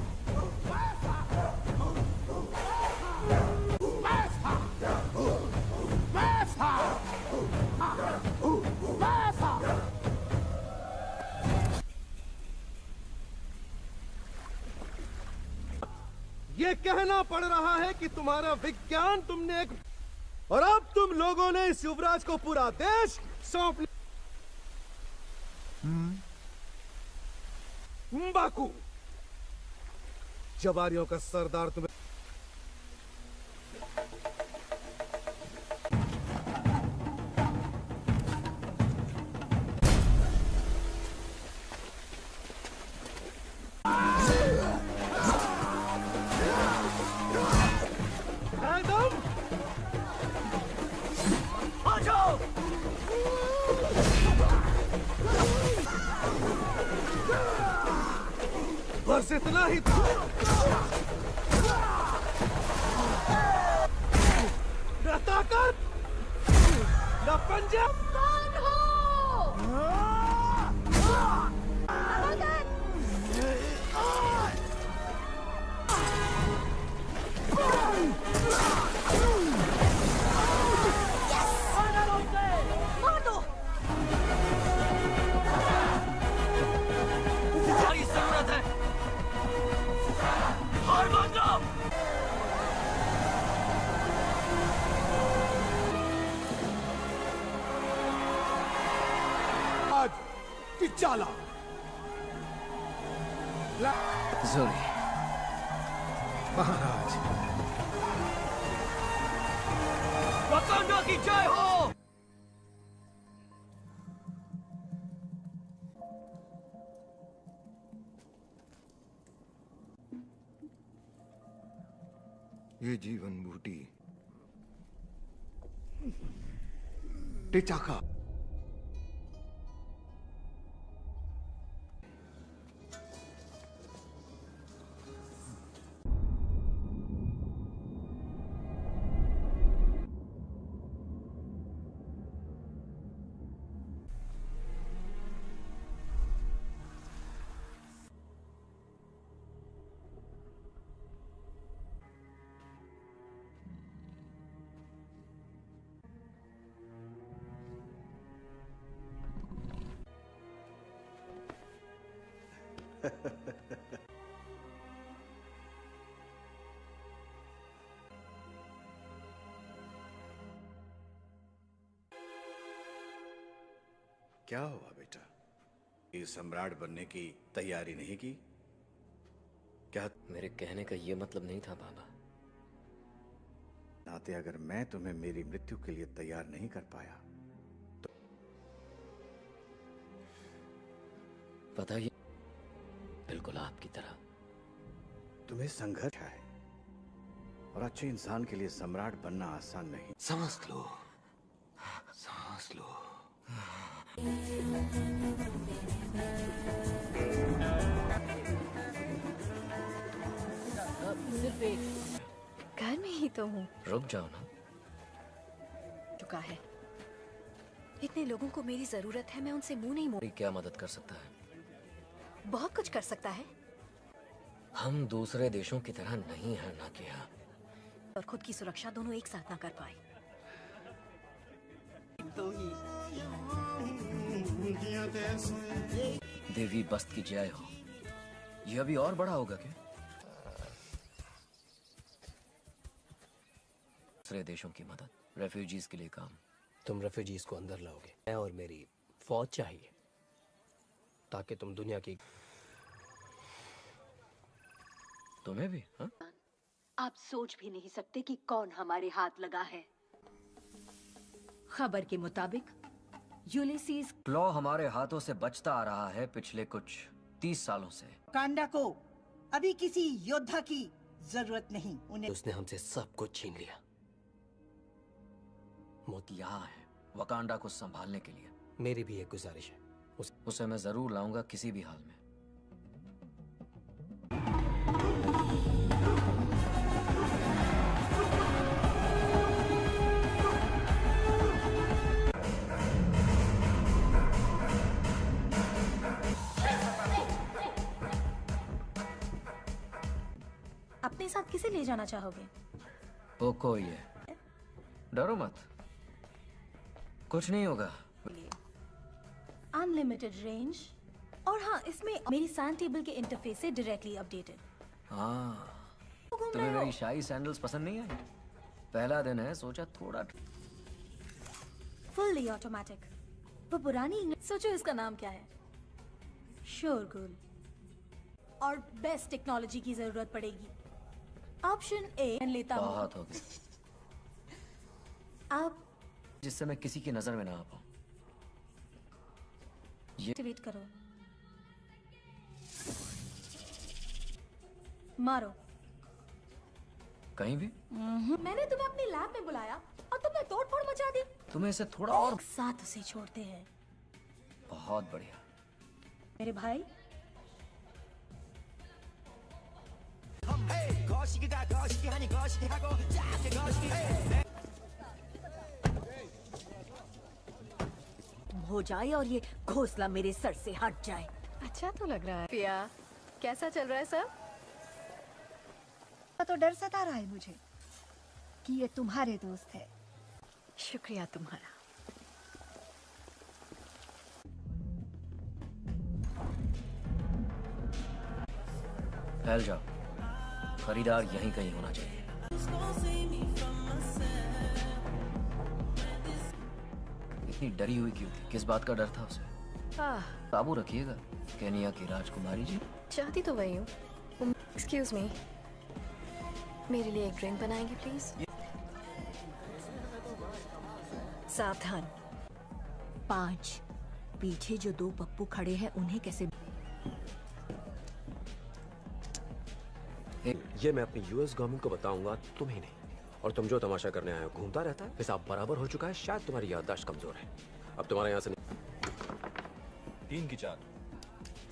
ये कहना पड़ रहा है कि तुम्हारा विज्ञान तुमने एक, और अब तुम लोगों ने इस युवराज को पूरा देश सौंप लिया। बाकू, जवारियों का सरदार तुम्हें बस इतना ही था। न ताकत न पंजा। कौन हो? मार दो। तुम्हारी जरूरत है, हार मान जाओ। आज टिचाला, जोरी, महाराज, वकांडा की जय हो। ये जीवन बूटी टिचाका, क्या हुआ बेटा? ये सम्राट बनने की तैयारी नहीं की क्या? मेरे कहने का ये मतलब नहीं था बाबा। नाते अगर मैं तुम्हें मेरी मृत्यु के लिए तैयार नहीं कर पाया तो पता ये बिल्कुल आपकी तरह तुम्हें संघर्ष है, और अच्छे इंसान के लिए सम्राट बनना आसान नहीं। सांस लो, सांस लो। सिर्फ एक घर में ही तो हूँ। रुक जाओ ना, चुका है। इतने लोगों को मेरी जरूरत है, मैं उनसे मुंह नहीं मोड़। क्या मदद कर सकता है? बहुत कुछ कर सकता है। हम दूसरे देशों की तरह नहीं है ना कि हाँ। और खुद की सुरक्षा दोनों एक साथ ना कर पाए। देवी बस्त की जय हो। ये अभी और बड़ा होगा क्या? दूसरे देशों की मदद, रेफ्यूजीज के लिए काम। तुम रेफ्यूजीज को अंदर लाओगे, मैं और मेरी फौज चाहिए ताकि तुम दुनिया की। तुम्हें भी? हाँ? आप सोच भी नहीं सकते कि कौन हमारे हाथ लगा है। खबर के मुताबिक यूलिसीज क्लॉ हमारे हाथों से बचता आ रहा है पिछले कुछ 30 सालों से। वकांडा को अभी किसी योद्धा की जरूरत नहीं। उन्हें उसने हमसे सब कुछ छीन लिया। मोती यहाँ है वकांडा को संभालने के लिए। मेरी भी एक गुजारिश है, उसे मैं जरूर लाऊंगा किसी भी हाल में। अपने साथ किसे ले जाना चाहोगे? पोको ये, डरो मत, कुछ नहीं होगा। अनलिमिटेड रेंज और हाँ, इसमें मेरी सैंड टेबल के इंटरफेस से डायरेक्टली अपडेटेड। हाँ, तुम्हें मेरी शाही सैंडल्स पसंद नहीं है? पहला दिन है, सोचा थोड़ा। Fully automatic. वो पुरानी इंग्लिश। सोचो इसका नाम क्या है? शोरगुल। और बेस्ट टेक्नोलॉजी की जरूरत पड़ेगी। ऑप्शन ए लेता हूँ। बहुत हो गया। आप जिससे मैं किसी की नजर में ना आ पाऊं। एक्टिवेट करो। मारो। कहीं भी? मैंने तुम्हें अपनी लैब में बुलाया और तुमने तोड़फोड़ मचा दी। तुम्हें इसे थोड़ा और साथ उसे छोड़ते हैं। बहुत बढ़िया। मेरे भाई हो जाए और ये घोंसला मेरे सर से हट जाए। अच्छा तो लग रहा है। पिया, कैसा चल रहा है सब? तो डर सता रहा है मुझे कि ये तुम्हारे दोस्त है। शुक्रिया तुम्हारा। फैल जाओ, खरीदार यहीं कहीं होना चाहिए। इतनी डरी हुई क्यों थी? किस बात का डर था उसे? काबू रखिएगा केनिया की राजकुमारी जी। चाहती तो वही हूँ। एक्सक्यूज मी, मेरे लिए एक ड्रिंक बनाएंगे प्लीज? सावधान। 5 पीछे जो 2 पप्पू खड़े हैं उन्हें कैसे? ये मैं अपनी यूएस गवर्नमेंट को बताऊंगा, तुम्हें नहीं। और तुम जो तमाशा करने आए हो, घूमता रहता है, हिसाब बराबर हो चुका है। शायद तुम्हारी याददाश्त कमजोर है। अब तुम्हारे यहाँ से 3 की 4।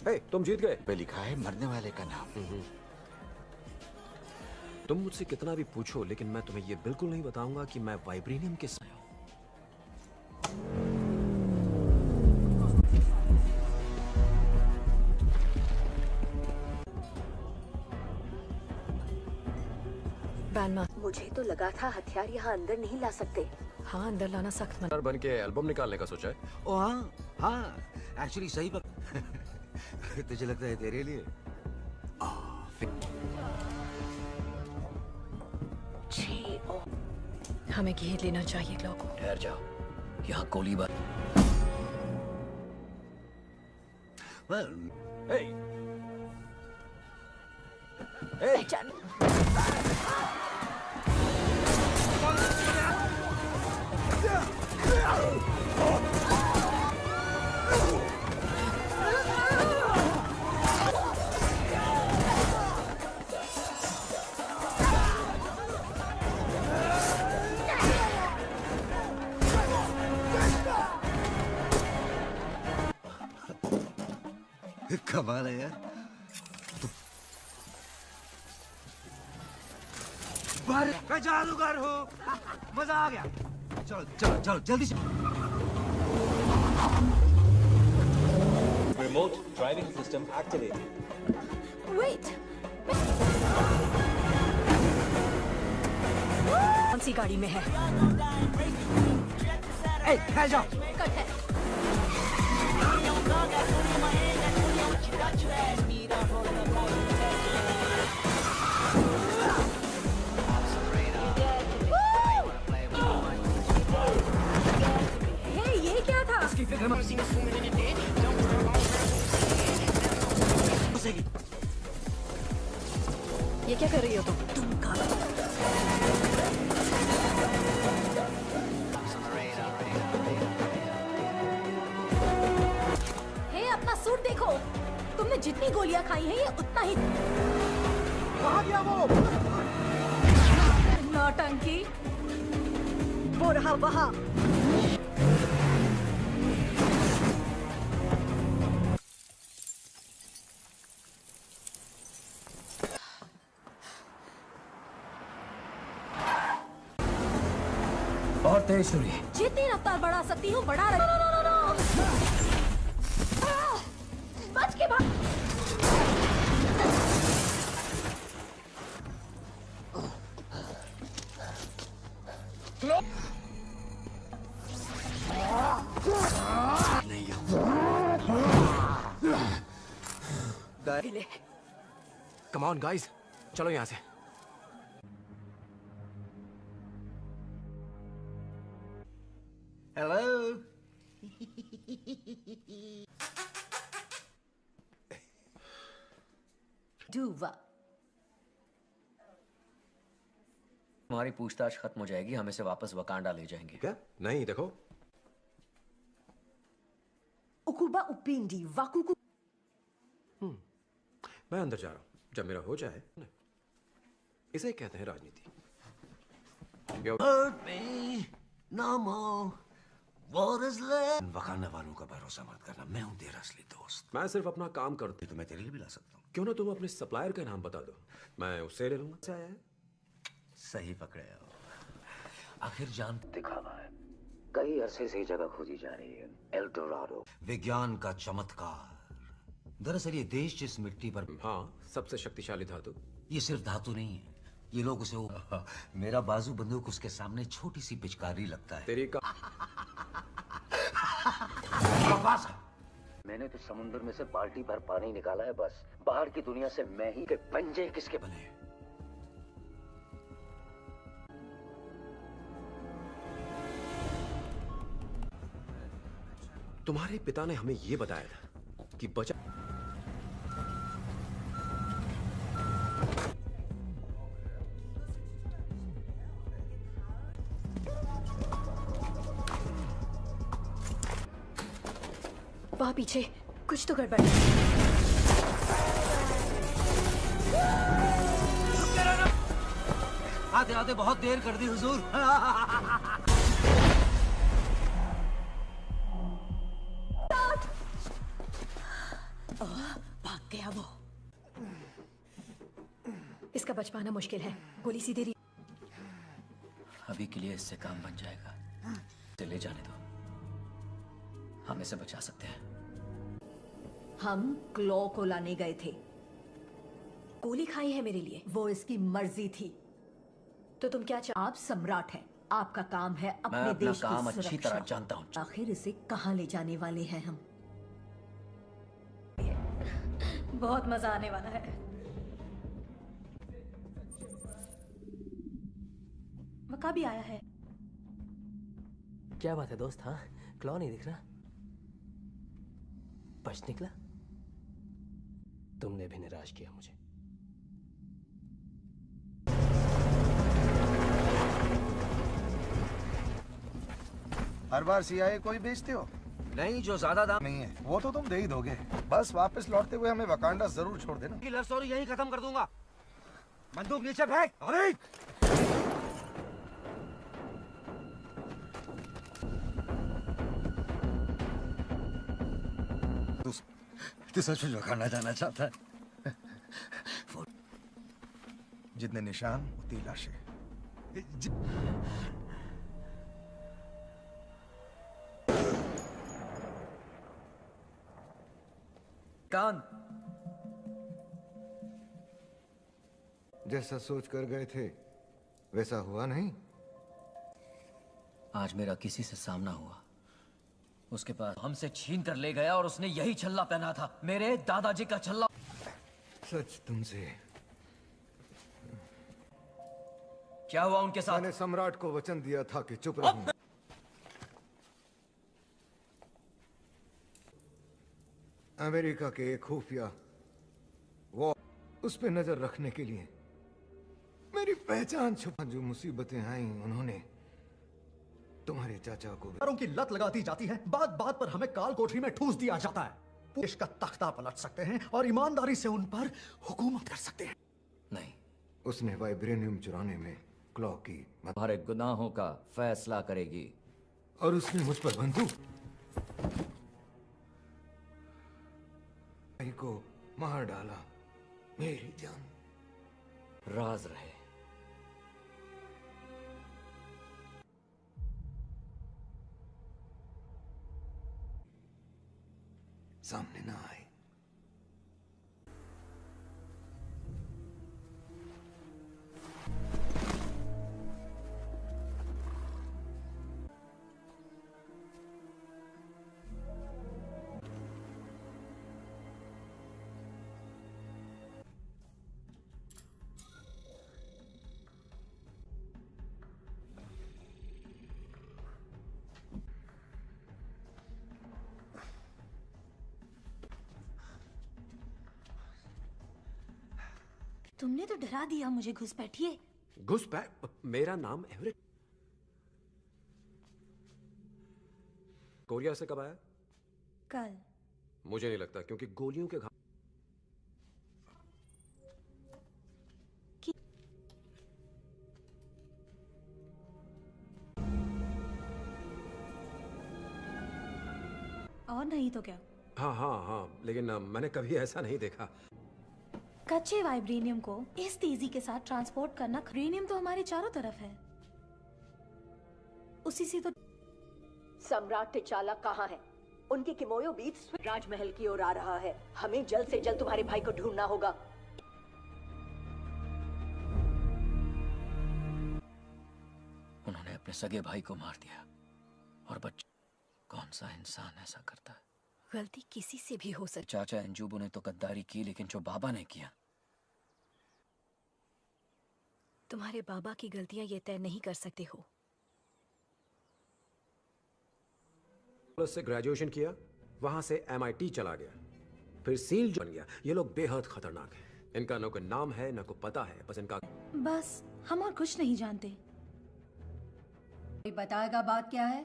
हे, तुम जीत गए। पे लिखा है मरने वाले का नाम। तुम मुझसे कितना भी पूछो, लेकिन मैं तुम्हें ये बिल्कुल नहीं बताऊंगा कि मैं वाइब्रेनियम के साथ हूं। मुझे तो लगा था हथियार यहाँ अंदर नहीं ला सकते। हाँ, अंदर लाना सख्त मना। बन के एल्बम निकालने का सोचा है? ओ हाँ, एक्चुअली सही बात। तुझे लगता है तेरे लिए? हमें घेर लेना चाहिए क्लॉ को। ठहर जाओ, यहाँ गोलीबार। कमाल है यार। मैं जादूगर हूँ। मजा आ गया। चलो चलो चलो जल्दी से। Remote driving system activated. Wait, कौन सी गाड़ी में है? ए, ठहर जाओ। कट है। हे, ये क्या था? इसकी फिक्र मत। ये क्या कर रही हो तुम? हे, अपना सूट देखो। तुमने जितनी गोलियां खाई हैं ये उतना ही। कहाँ गया वो? नौटंकी। वो रहा वहाँ। और तेज छुरी। जितनी रफ्तार बढ़ा सकती हूँ बढ़ा रही। बच के भाग। कम ऑन गाइस, चलो यहाँ से। हेलो। डूवा। हमारी पूछताछ खत्म हो जाएगी, हम इसे वापस वकांडा ले जाएंगे। क्या? नहीं, देखो। उकुबा उपिंडी वाकुकु। मैं अंदर जा रहा हूँ। जब मेरा हो जाए, इसे कहते हैं राजनीति। Hurt me no more. What is left? Wakanda वालों का भरोसा मत करना, मैं हूँ तेरा असली दोस्त। मैं सिर्फ अपना काम करता हूँ। तो मैं तेरे लिए भी ला सकता हूँ। क्यों ना तुम अपने सप्लायर का नाम बता दो, मैं उससे ले लूंगा। से आया है? सही पकड़े हो। आखिर जान दिखावा है। कई अरसे से जगह खोजी जा रही है, एल डोराडो, विज्ञान का चमत्कार। दरअसल ये देश जिस मिट्टी पर, हाँ, सबसे शक्तिशाली धातु। ये सिर्फ धातु नहीं है, ये लोग उसे मेरा बाजू बंदूक उसके सामने छोटी सी पिचकारी लगता है। तेरी का बकवास है। मैंने तो समुद्र में से बाल्टी भर पानी निकाला है, बस बाहर की दुनिया से मैं ही के पंजे किसके बने। तुम्हारे पिता ने हमें यह बताया था कि बचा वहां पीछे कुछ तो गड़बड़। आते आते बहुत देर कर दी हुजूर। भाग गया वो। इसका बच पाना मुश्किल है, गोली सीधे रही। अभी के लिए इससे काम बन जाएगा, इसे ले जाने दो, हम इसे बचा सकते हैं। हम क्लॉ को लाने गए थे। गोली खाई है मेरे लिए। वो इसकी मर्जी थी। तो तुम क्या आप सम्राट हैं, आपका काम है मैं अपने अपना देश काम की अच्छी सुरक्षा। तरह जानता हूँ। आखिर इसे कहाँ ले जाने वाले हैं हम? बहुत मजा आने वाला है। मक्का भी आया है। क्या बात है दोस्त? हाँ, क्लॉ नहीं दिख रहा। बच निकला। तुमने भी निराश किया मुझे। हर बार सीआईए को ही बेचते हो? नहीं, जो ज्यादा दाम नहीं है वो तो तुम दे ही दोगे। बस वापस लौटते हुए हमें वकांडा जरूर छोड़ देना। लव स्टोरी यहीं खत्म कर दूंगा। बंदूक नीचे फेंक। अरे तू सच में वकांडा जाना चाहता है? जितने निशान उतनी लाशें। कान जैसा सोच कर गए थे वैसा हुआ नहीं। आज मेरा किसी से सामना हुआ, उसके पास हमसे छीन कर ले गया और उसने यही छल्ला पहना था, मेरे दादाजी का छल्ला। सच तुमसे क्या हुआ उनके साथ? मैंने सम्राट को वचन दिया था कि चुप रहूं। अमेरिका के एक खुफिया वो उस पे नजर रखने के लिए मेरी पहचान छुपा। जो मुसीबतें आई उन्होंने तुम्हारे चाचा को की लत लगाती जाती है, बात बात पर हमें काल कोठरी में ठूस दिया जाता है। देश का तख्ता पलट सकते हैं और ईमानदारी से उन पर हुकूमत कर सकते हैं। नहीं, उसने वाइब्रेनियम चुराने में क्लॉ की तुम्हारे गुनाहों का फैसला करेगी। और उसने मुझ पर बंदूक भाई को मार डाला। मेरी जान राज रहे। सामने ना आए। तुमने तो डरा दिया मुझे। घुसपैठिए। घुसपैठ? मेरा नाम एवरेट। कोरिया से कब आया? कल। मुझे नहीं लगता, क्योंकि गोलियों के घाव और नहीं तो क्या। हाँ, लेकिन मैंने कभी ऐसा नहीं देखा। कच्चे वाइब्रेनियम को इस तेजी के साथ ट्रांसपोर्ट करना। वाइब्रेनियम तो हमारे चारों तरफ है, उसी से तो। सम्राट टिचाला कहाँ है? उनके किमोयो बीच राजमहल की ओर आ रहा है। हमें जल्द से जल्द तुम्हारे भाई को ढूंढना होगा। उन्होंने अपने सगे भाई को मार दिया और बच्चे। कौन सा इंसान ऐसा करता है? गलती किसी से भी हो सकती। चाचा अंजुबू ने तो गद्दारी की, लेकिन जो बाबा ने किया। तुम्हारे बाबा की गलतियां ये तय नहीं कर सकते हो। से ग्रेजुएशन किया, वहां से MIT चला गया, फिर सील बन गया। ये लोग बेहद खतरनाक हैं। इनका न कोई नाम है न कोई पता है, बस इनका। बस हम और कुछ नहीं जानते। कोई बताएगा बात क्या है?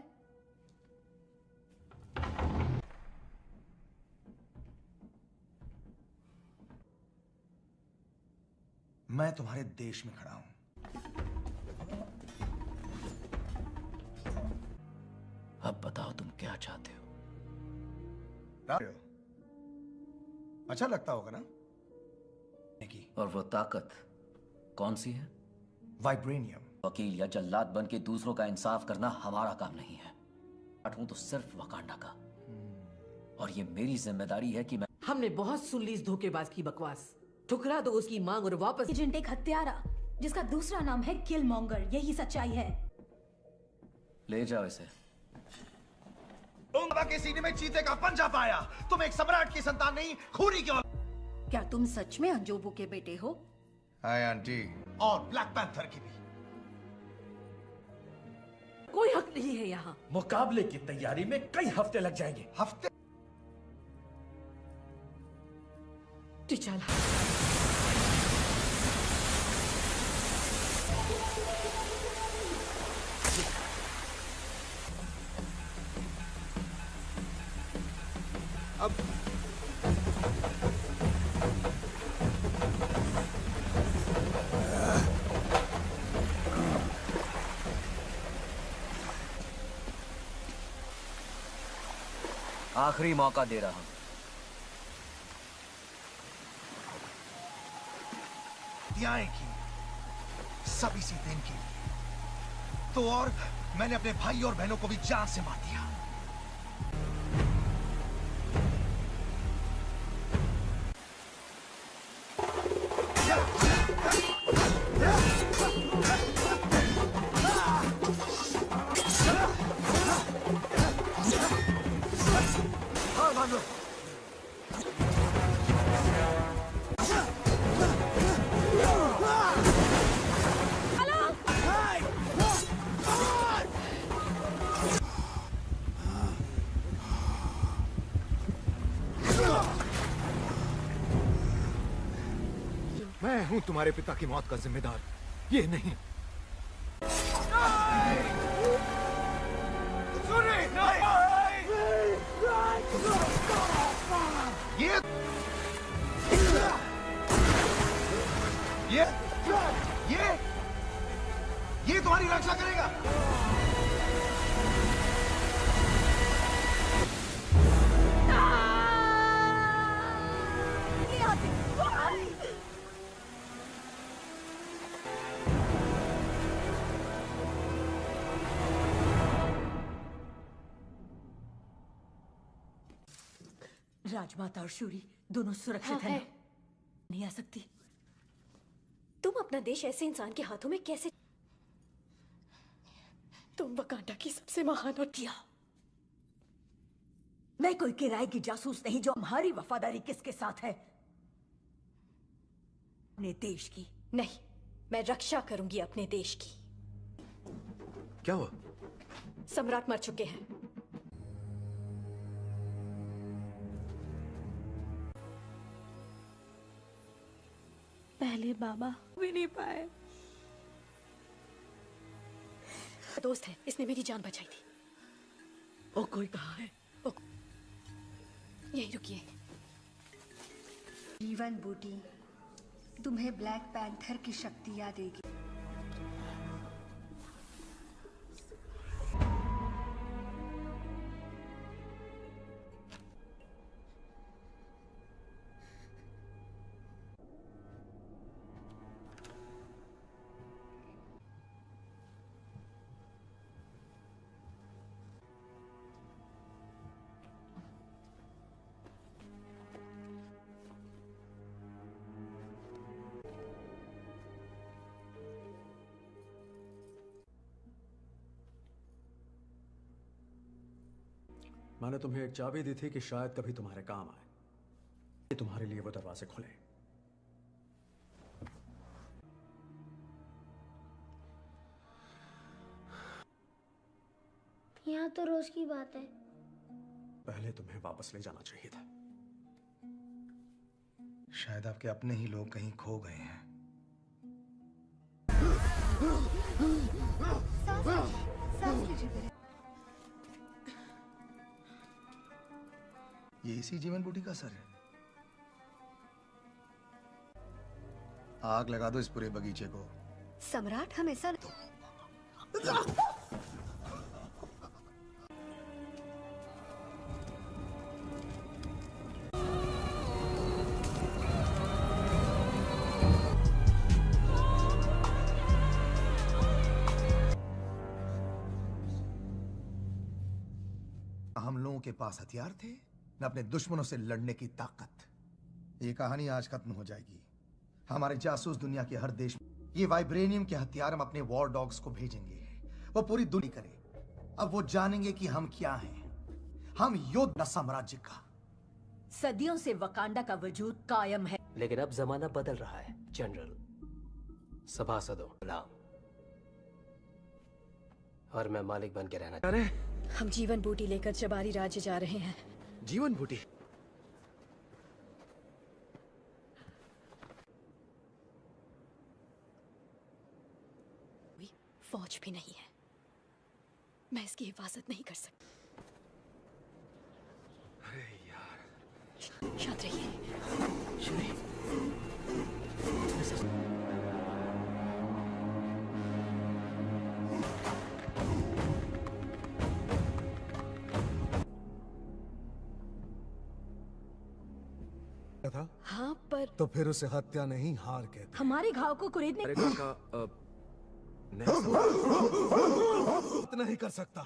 मैं तुम्हारे देश में खड़ा हूं। अब बताओ तुम क्या चाहते हो? अच्छा लगता होगा ना? और वो ताकत कौन सी है? वाइब्रेनियम। वकील या जल्लाद बन के दूसरों का इंसाफ करना हमारा काम नहीं है। हूं तो सिर्फ वकांडा का, और ये मेरी जिम्मेदारी है कि मैं। हमने बहुत सुन ली इस धोखेबाज की बकवास। ठुकरा दो उसकी मांग और वापस। एजेंट एक हत्यारा जिसका दूसरा नाम है किलमॉन्गर, यही सच्चाई है। ले जाओ इसे। बाबा के सीने में चीते का पंजा पाया। तुम एक सम्राट की संतान नहीं, खूनी क्यों? क्या तुम सच में अंजोबू के बेटे हो? Hi aunty. और ब्लैक पैंथर की भी। कोई हक नहीं है यहाँ। मुकाबले की तैयारी में कई हफ्ते लग जाएंगे। हफ्ते? टिचाला। अब आखिरी मौका दे रहा हूं। की सब इसी दिन की। तो और मैंने अपने भाई और बहनों को भी जान से मार दिया। बांधो। मैं हूं तुम्हारे पिता की मौत का जिम्मेदार, ये नहीं। ये तुम्हारी रक्षा करेगा। राजमाता और शूरी दोनों सुरक्षित हैं। नहीं आ सकती। तुम अपना देश ऐसे इंसान के हाथों में कैसे? तुम वकांडा की सबसे महान और किया। मैं कोई किराए की जासूस नहीं जो हमारी वफादारी किसके साथ है? अपने देश की। नहीं, मैं रक्षा करूंगी अपने देश की। क्या हुआ? सम्राट मर चुके हैं। पहले बाबा भी नहीं पाए। दोस्त है, इसने मेरी जान बचाई थी। वो कोई कहाँ है? यहीं रुकिए। जीवन बूटी, तुम्हें ब्लैक पैंथर की शक्ति याद आएगी। मैंने तुम्हें एक चाबी दी थी कि शायद कभी तुम्हारे काम आए। तुम्हारे लिए वो दरवाजे खुले। यहाँ तो रोज की बात है। पहले तुम्हें वापस ले जाना चाहिए था। शायद आपके अपने ही लोग कहीं खो गए हैं। सांस लीजिए। ये इसी जीवन बूटी का असर है। आग लगा दो इस पूरे बगीचे को। सम्राट हम ऐसा हम लोगों के पास हथियार थे न अपने दुश्मनों से लड़ने की ताकत। ये कहानी आज खत्म हो जाएगी। हमारे जासूस दुनिया के हर देश में ये वाइब्रेनियम के हथियार हम अपने वॉर डॉग्स को भेजेंगे। वो पूरी दुनिया करे। अब वो जानेंगे कि हम क्या हैं। हम योद्धा साम्राज्य का। सदियों से वकांडा का वजूद कायम है। लेकिन अब जमाना बदल रहा है जनरल। सभासदों गुलाम और मैं मालिक बन के रहना। अरे हम जीवन बूटी लेकर जबारी राज्य जा रहे हैं। जीवन बूटी? फौज भी नहीं है। मैं इसकी हिफाजत नहीं कर सकती। अरे यार। शांत रहिए। था? हाँ पर तो फिर उसे हत्या नहीं हार कहते। हमारे घाव को कुरेदने इतना ही कर सकता।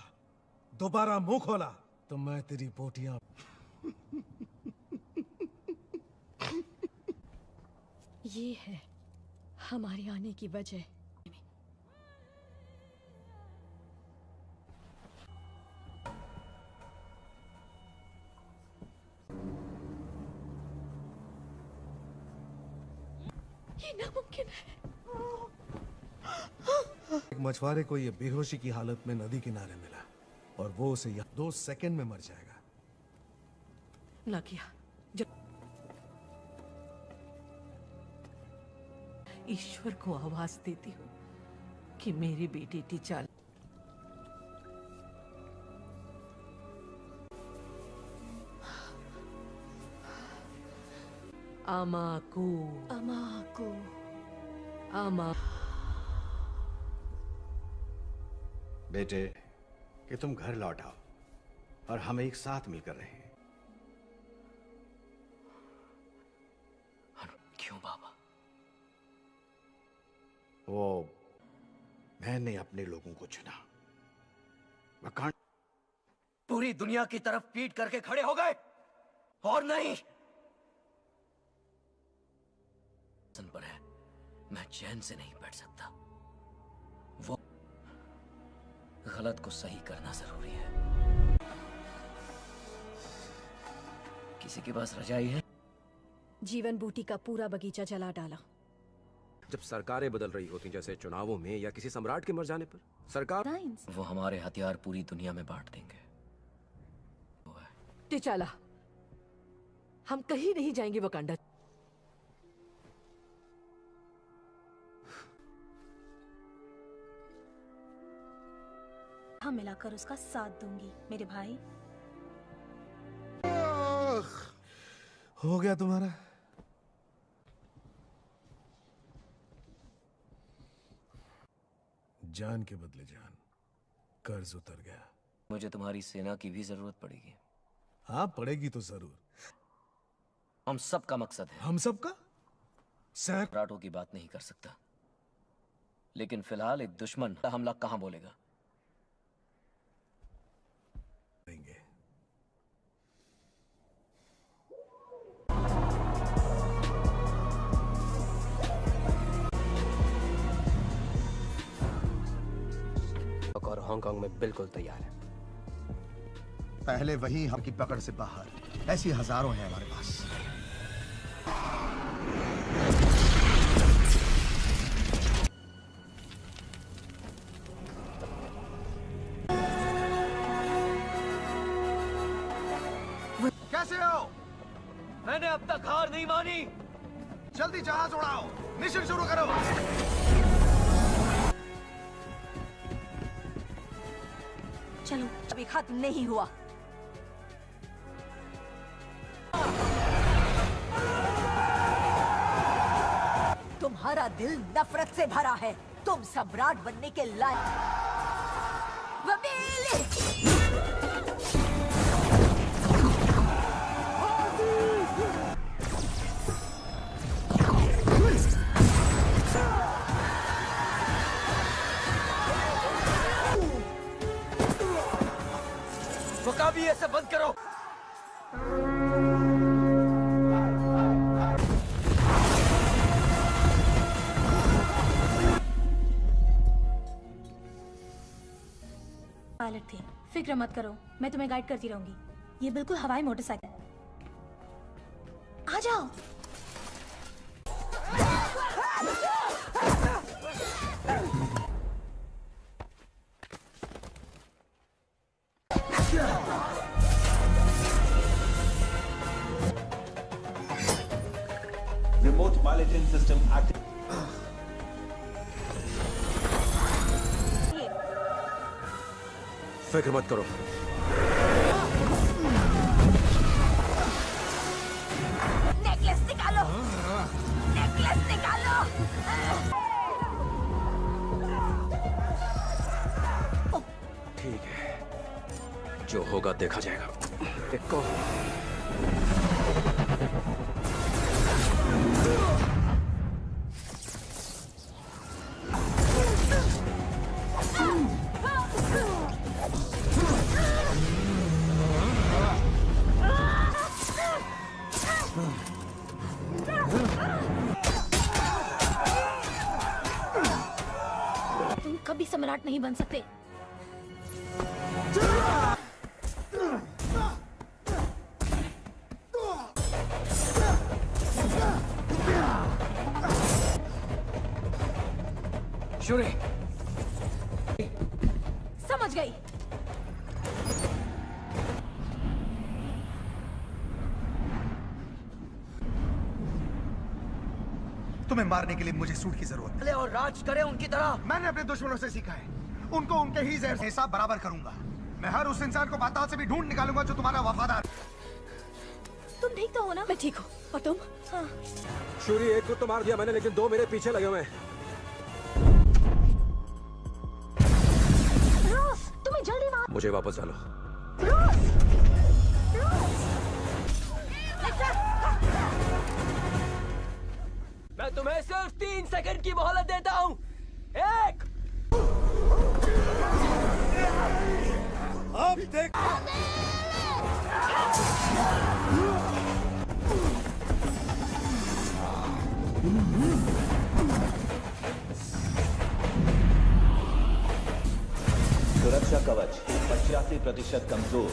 दोबारा मुंह खोला तो मैं तेरी बोटियां। ये है हमारे आने की वजह। ये नामुमकिन है। एक मछुआरे को ये बेहोशी की हालत में नदी किनारे मिला और वो उसे 2 सेकंड में मर जाएगा। ना किया जब ईश्वर को आवाज देती हूँ कि मेरी बेटी टीचाला अमाकू अमाकू अमा बेटे कि तुम घर लौट आओ और हम एक साथ मिलकर रहें। क्यों बाबा? वो मैंने अपने लोगों को चुना। वकांड पूरी दुनिया की तरफ पीट करके खड़े हो गए और नहीं पर है। मैं चैन से नहीं बैठ सकता। वो गलत को सही करना जरूरी है। किसी के पास रजाई है? जीवन बूटी का पूरा बगीचा जला डाला। जब सरकारें बदल रही होती जैसे चुनावों में या किसी सम्राट के मर जाने पर सरकार वो हमारे हथियार पूरी दुनिया में बांट देंगे। टीचाला, हम कहीं नहीं जाएंगे वकांडा। हाँ, मिलाकर उसका साथ दूंगी मेरे भाई। हो गया तुम्हारा? जान के बदले जान, कर्ज उतर गया। मुझे तुम्हारी सेना की भी जरूरत पड़ेगी। हाँ, पड़ेगी तो जरूर। हम सब का मकसद है। हम सब का? सम्राटों की बात नहीं कर सकता, लेकिन फिलहाल एक दुश्मन हमला कहां बोलेगा? और हांगकांग में बिल्कुल तैयार है। पहले वही हम की पकड़ से बाहर। ऐसी हजारों हैं हमारे पास। कैसे हो? मैंने अब तक हार नहीं मानी। जल्दी जहाज उड़ाओ, मिशन शुरू करो। चलो, अभी खत्म नहीं हुआ। तुम्हारा दिल नफरत से भरा है। तुम सम्राट बनने के लायक। वकाबी, ऐसे बंद करो। पायलट थे, फिक्र मत करो, मैं तुम्हें गाइड करती रहूंगी। ये बिल्कुल हवाई मोटरसाइकिल। आ जाओ। Remote piloting system active. फिक्र मत करो। नेकलेस निकालो। नेकलेस निकालो। ठीक है, जो होगा देखा जाएगा। देखो। तुम कभी सम्राट नहीं बन सकते। शूरी, समझ गई। तुम्हें मारने के लिए मुझे सूट की जरूरत है। और राज करे उनकी तरह। मैंने अपने दुश्मनों से सीखा है, उनको उनके ही जहर से हिसाब बराबर करूंगा। मैं हर उस इंसान को पाताल से भी ढूंढ निकालूंगा जो तुम्हारा वफादार। तुम ठीक तो हो ना? मैं ठीक हूँ, और तुम? हाँ। शूरी, एक को तो मार दिया मैंने, लेकिन 2 मेरे पीछे लगे हुए हैं। रोज, तुम्हें जल्दी मार। मुझे वापस डालो। रोज, मैं तुम्हें सिर्फ 3 सेकंड की मोहलत देता हूँ। 1। अब देख। सुरक्षा कवच 85% कमजोर,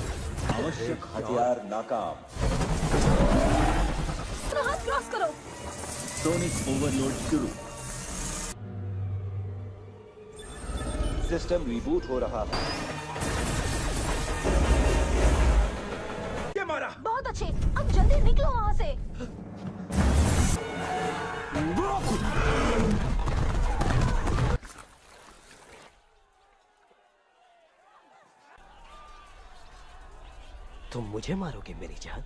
आवश्यक हथियार नाकाम। हाथ क्रॉस करो। सोनिक ओवरलोड शुरू। सिस्टम रिबूट हो रहा है। ये मारा। बहुत अच्छे, अब जल्दी निकलो वहाँ से। तुम मुझे मारोगे मेरी जान?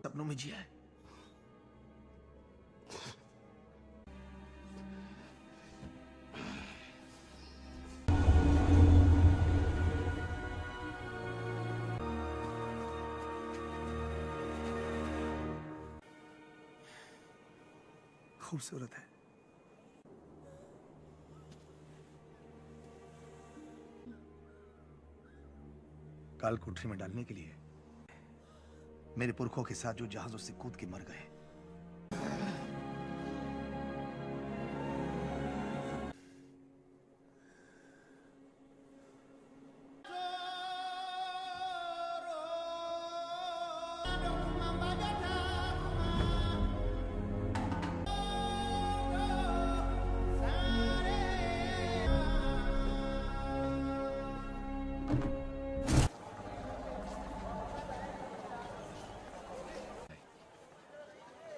सपनों में जिया है। खूबसूरत है। काल कोठरी में डालने के लिए मेरे पुरखों के साथ जो जहाजों से कूद के मर गए।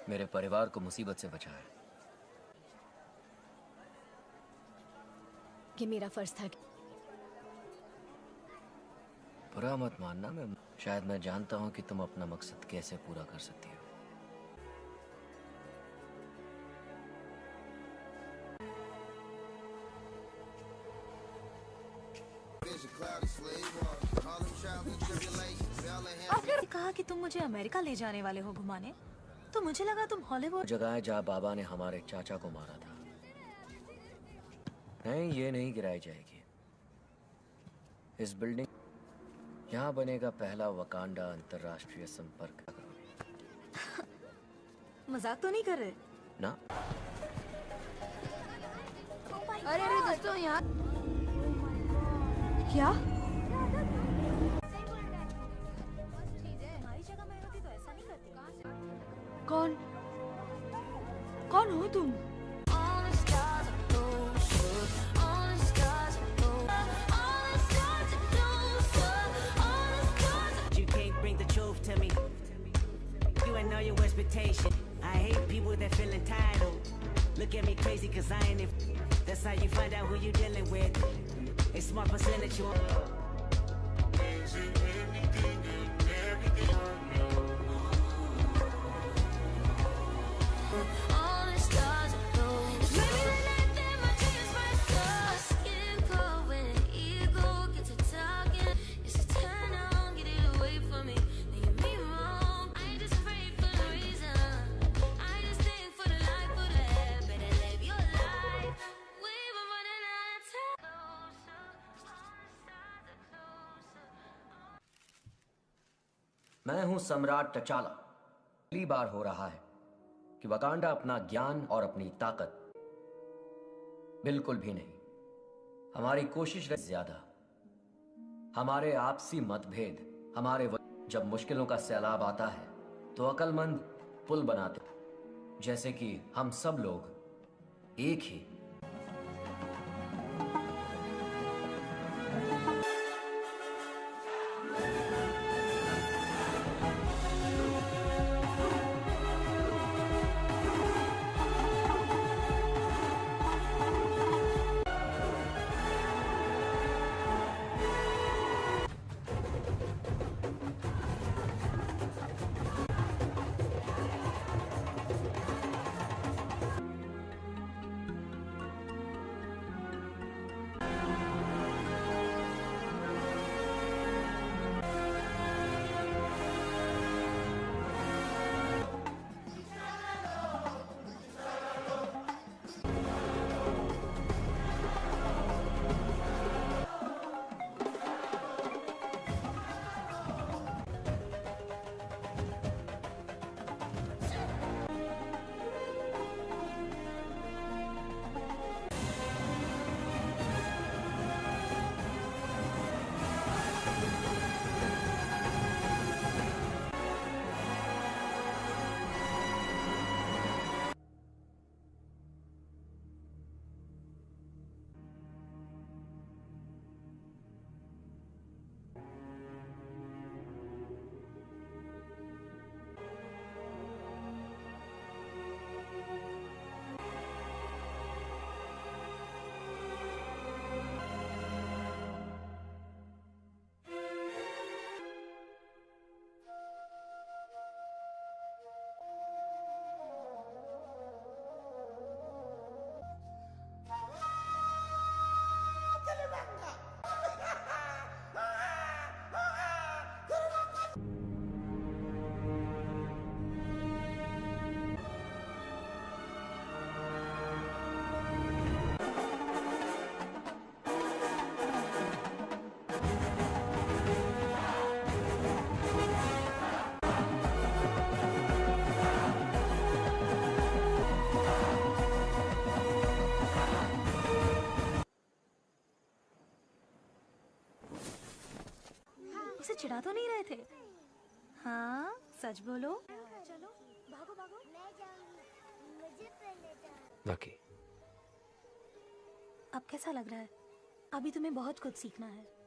मेरे परिवार को मुसीबत से बचाया। ये मेरा फर्ज था। बुरा मत मानना, शायद मैं जानता हूं कि तुम अपना मकसद कैसे पूरा कर सकती हो। आपने कहा कि तुम मुझे अमेरिका ले जाने वाले हो घुमाने, तो मुझे लगा तुम हॉलीवुड। जगह है जहाँ बाबा ने हमारे चाचा को मारा था। नहीं, ये नहीं गिराई जाएगी। इस बिल्डिंग यहाँ बनेगा पहला वकांडा अंतरराष्ट्रीय संपर्क। मजाक तो नहीं कर रहे ना? अरे अरे दोस्तों, यहाँ क्या? कौन कौन हो तुम? You can't bring the truth to me. You ain't know your expectation. I hate people that feel entitled. Look at me crazy cause I ain't it. That's how you find out who you dealing with. A small percentage you मैं हूं सम्राट टचाला। पहली बार हो रहा है कि Wakanda अपना ज्ञान और अपनी ताकत बिल्कुल भी नहीं। हमारी कोशिश ज्यादा, हमारे आपसी मतभेद, जब मुश्किलों का सैलाब आता है तो अक्लमंद पुल बनाते, जैसे कि हम सब लोग एक ही। उसे चिढ़ा तो नहीं रहे थे? हाँ, सच बोलो। चलो, भागो भागो। वाकई। अब कैसा लग रहा है? अभी तुम्हें बहुत कुछ सीखना है।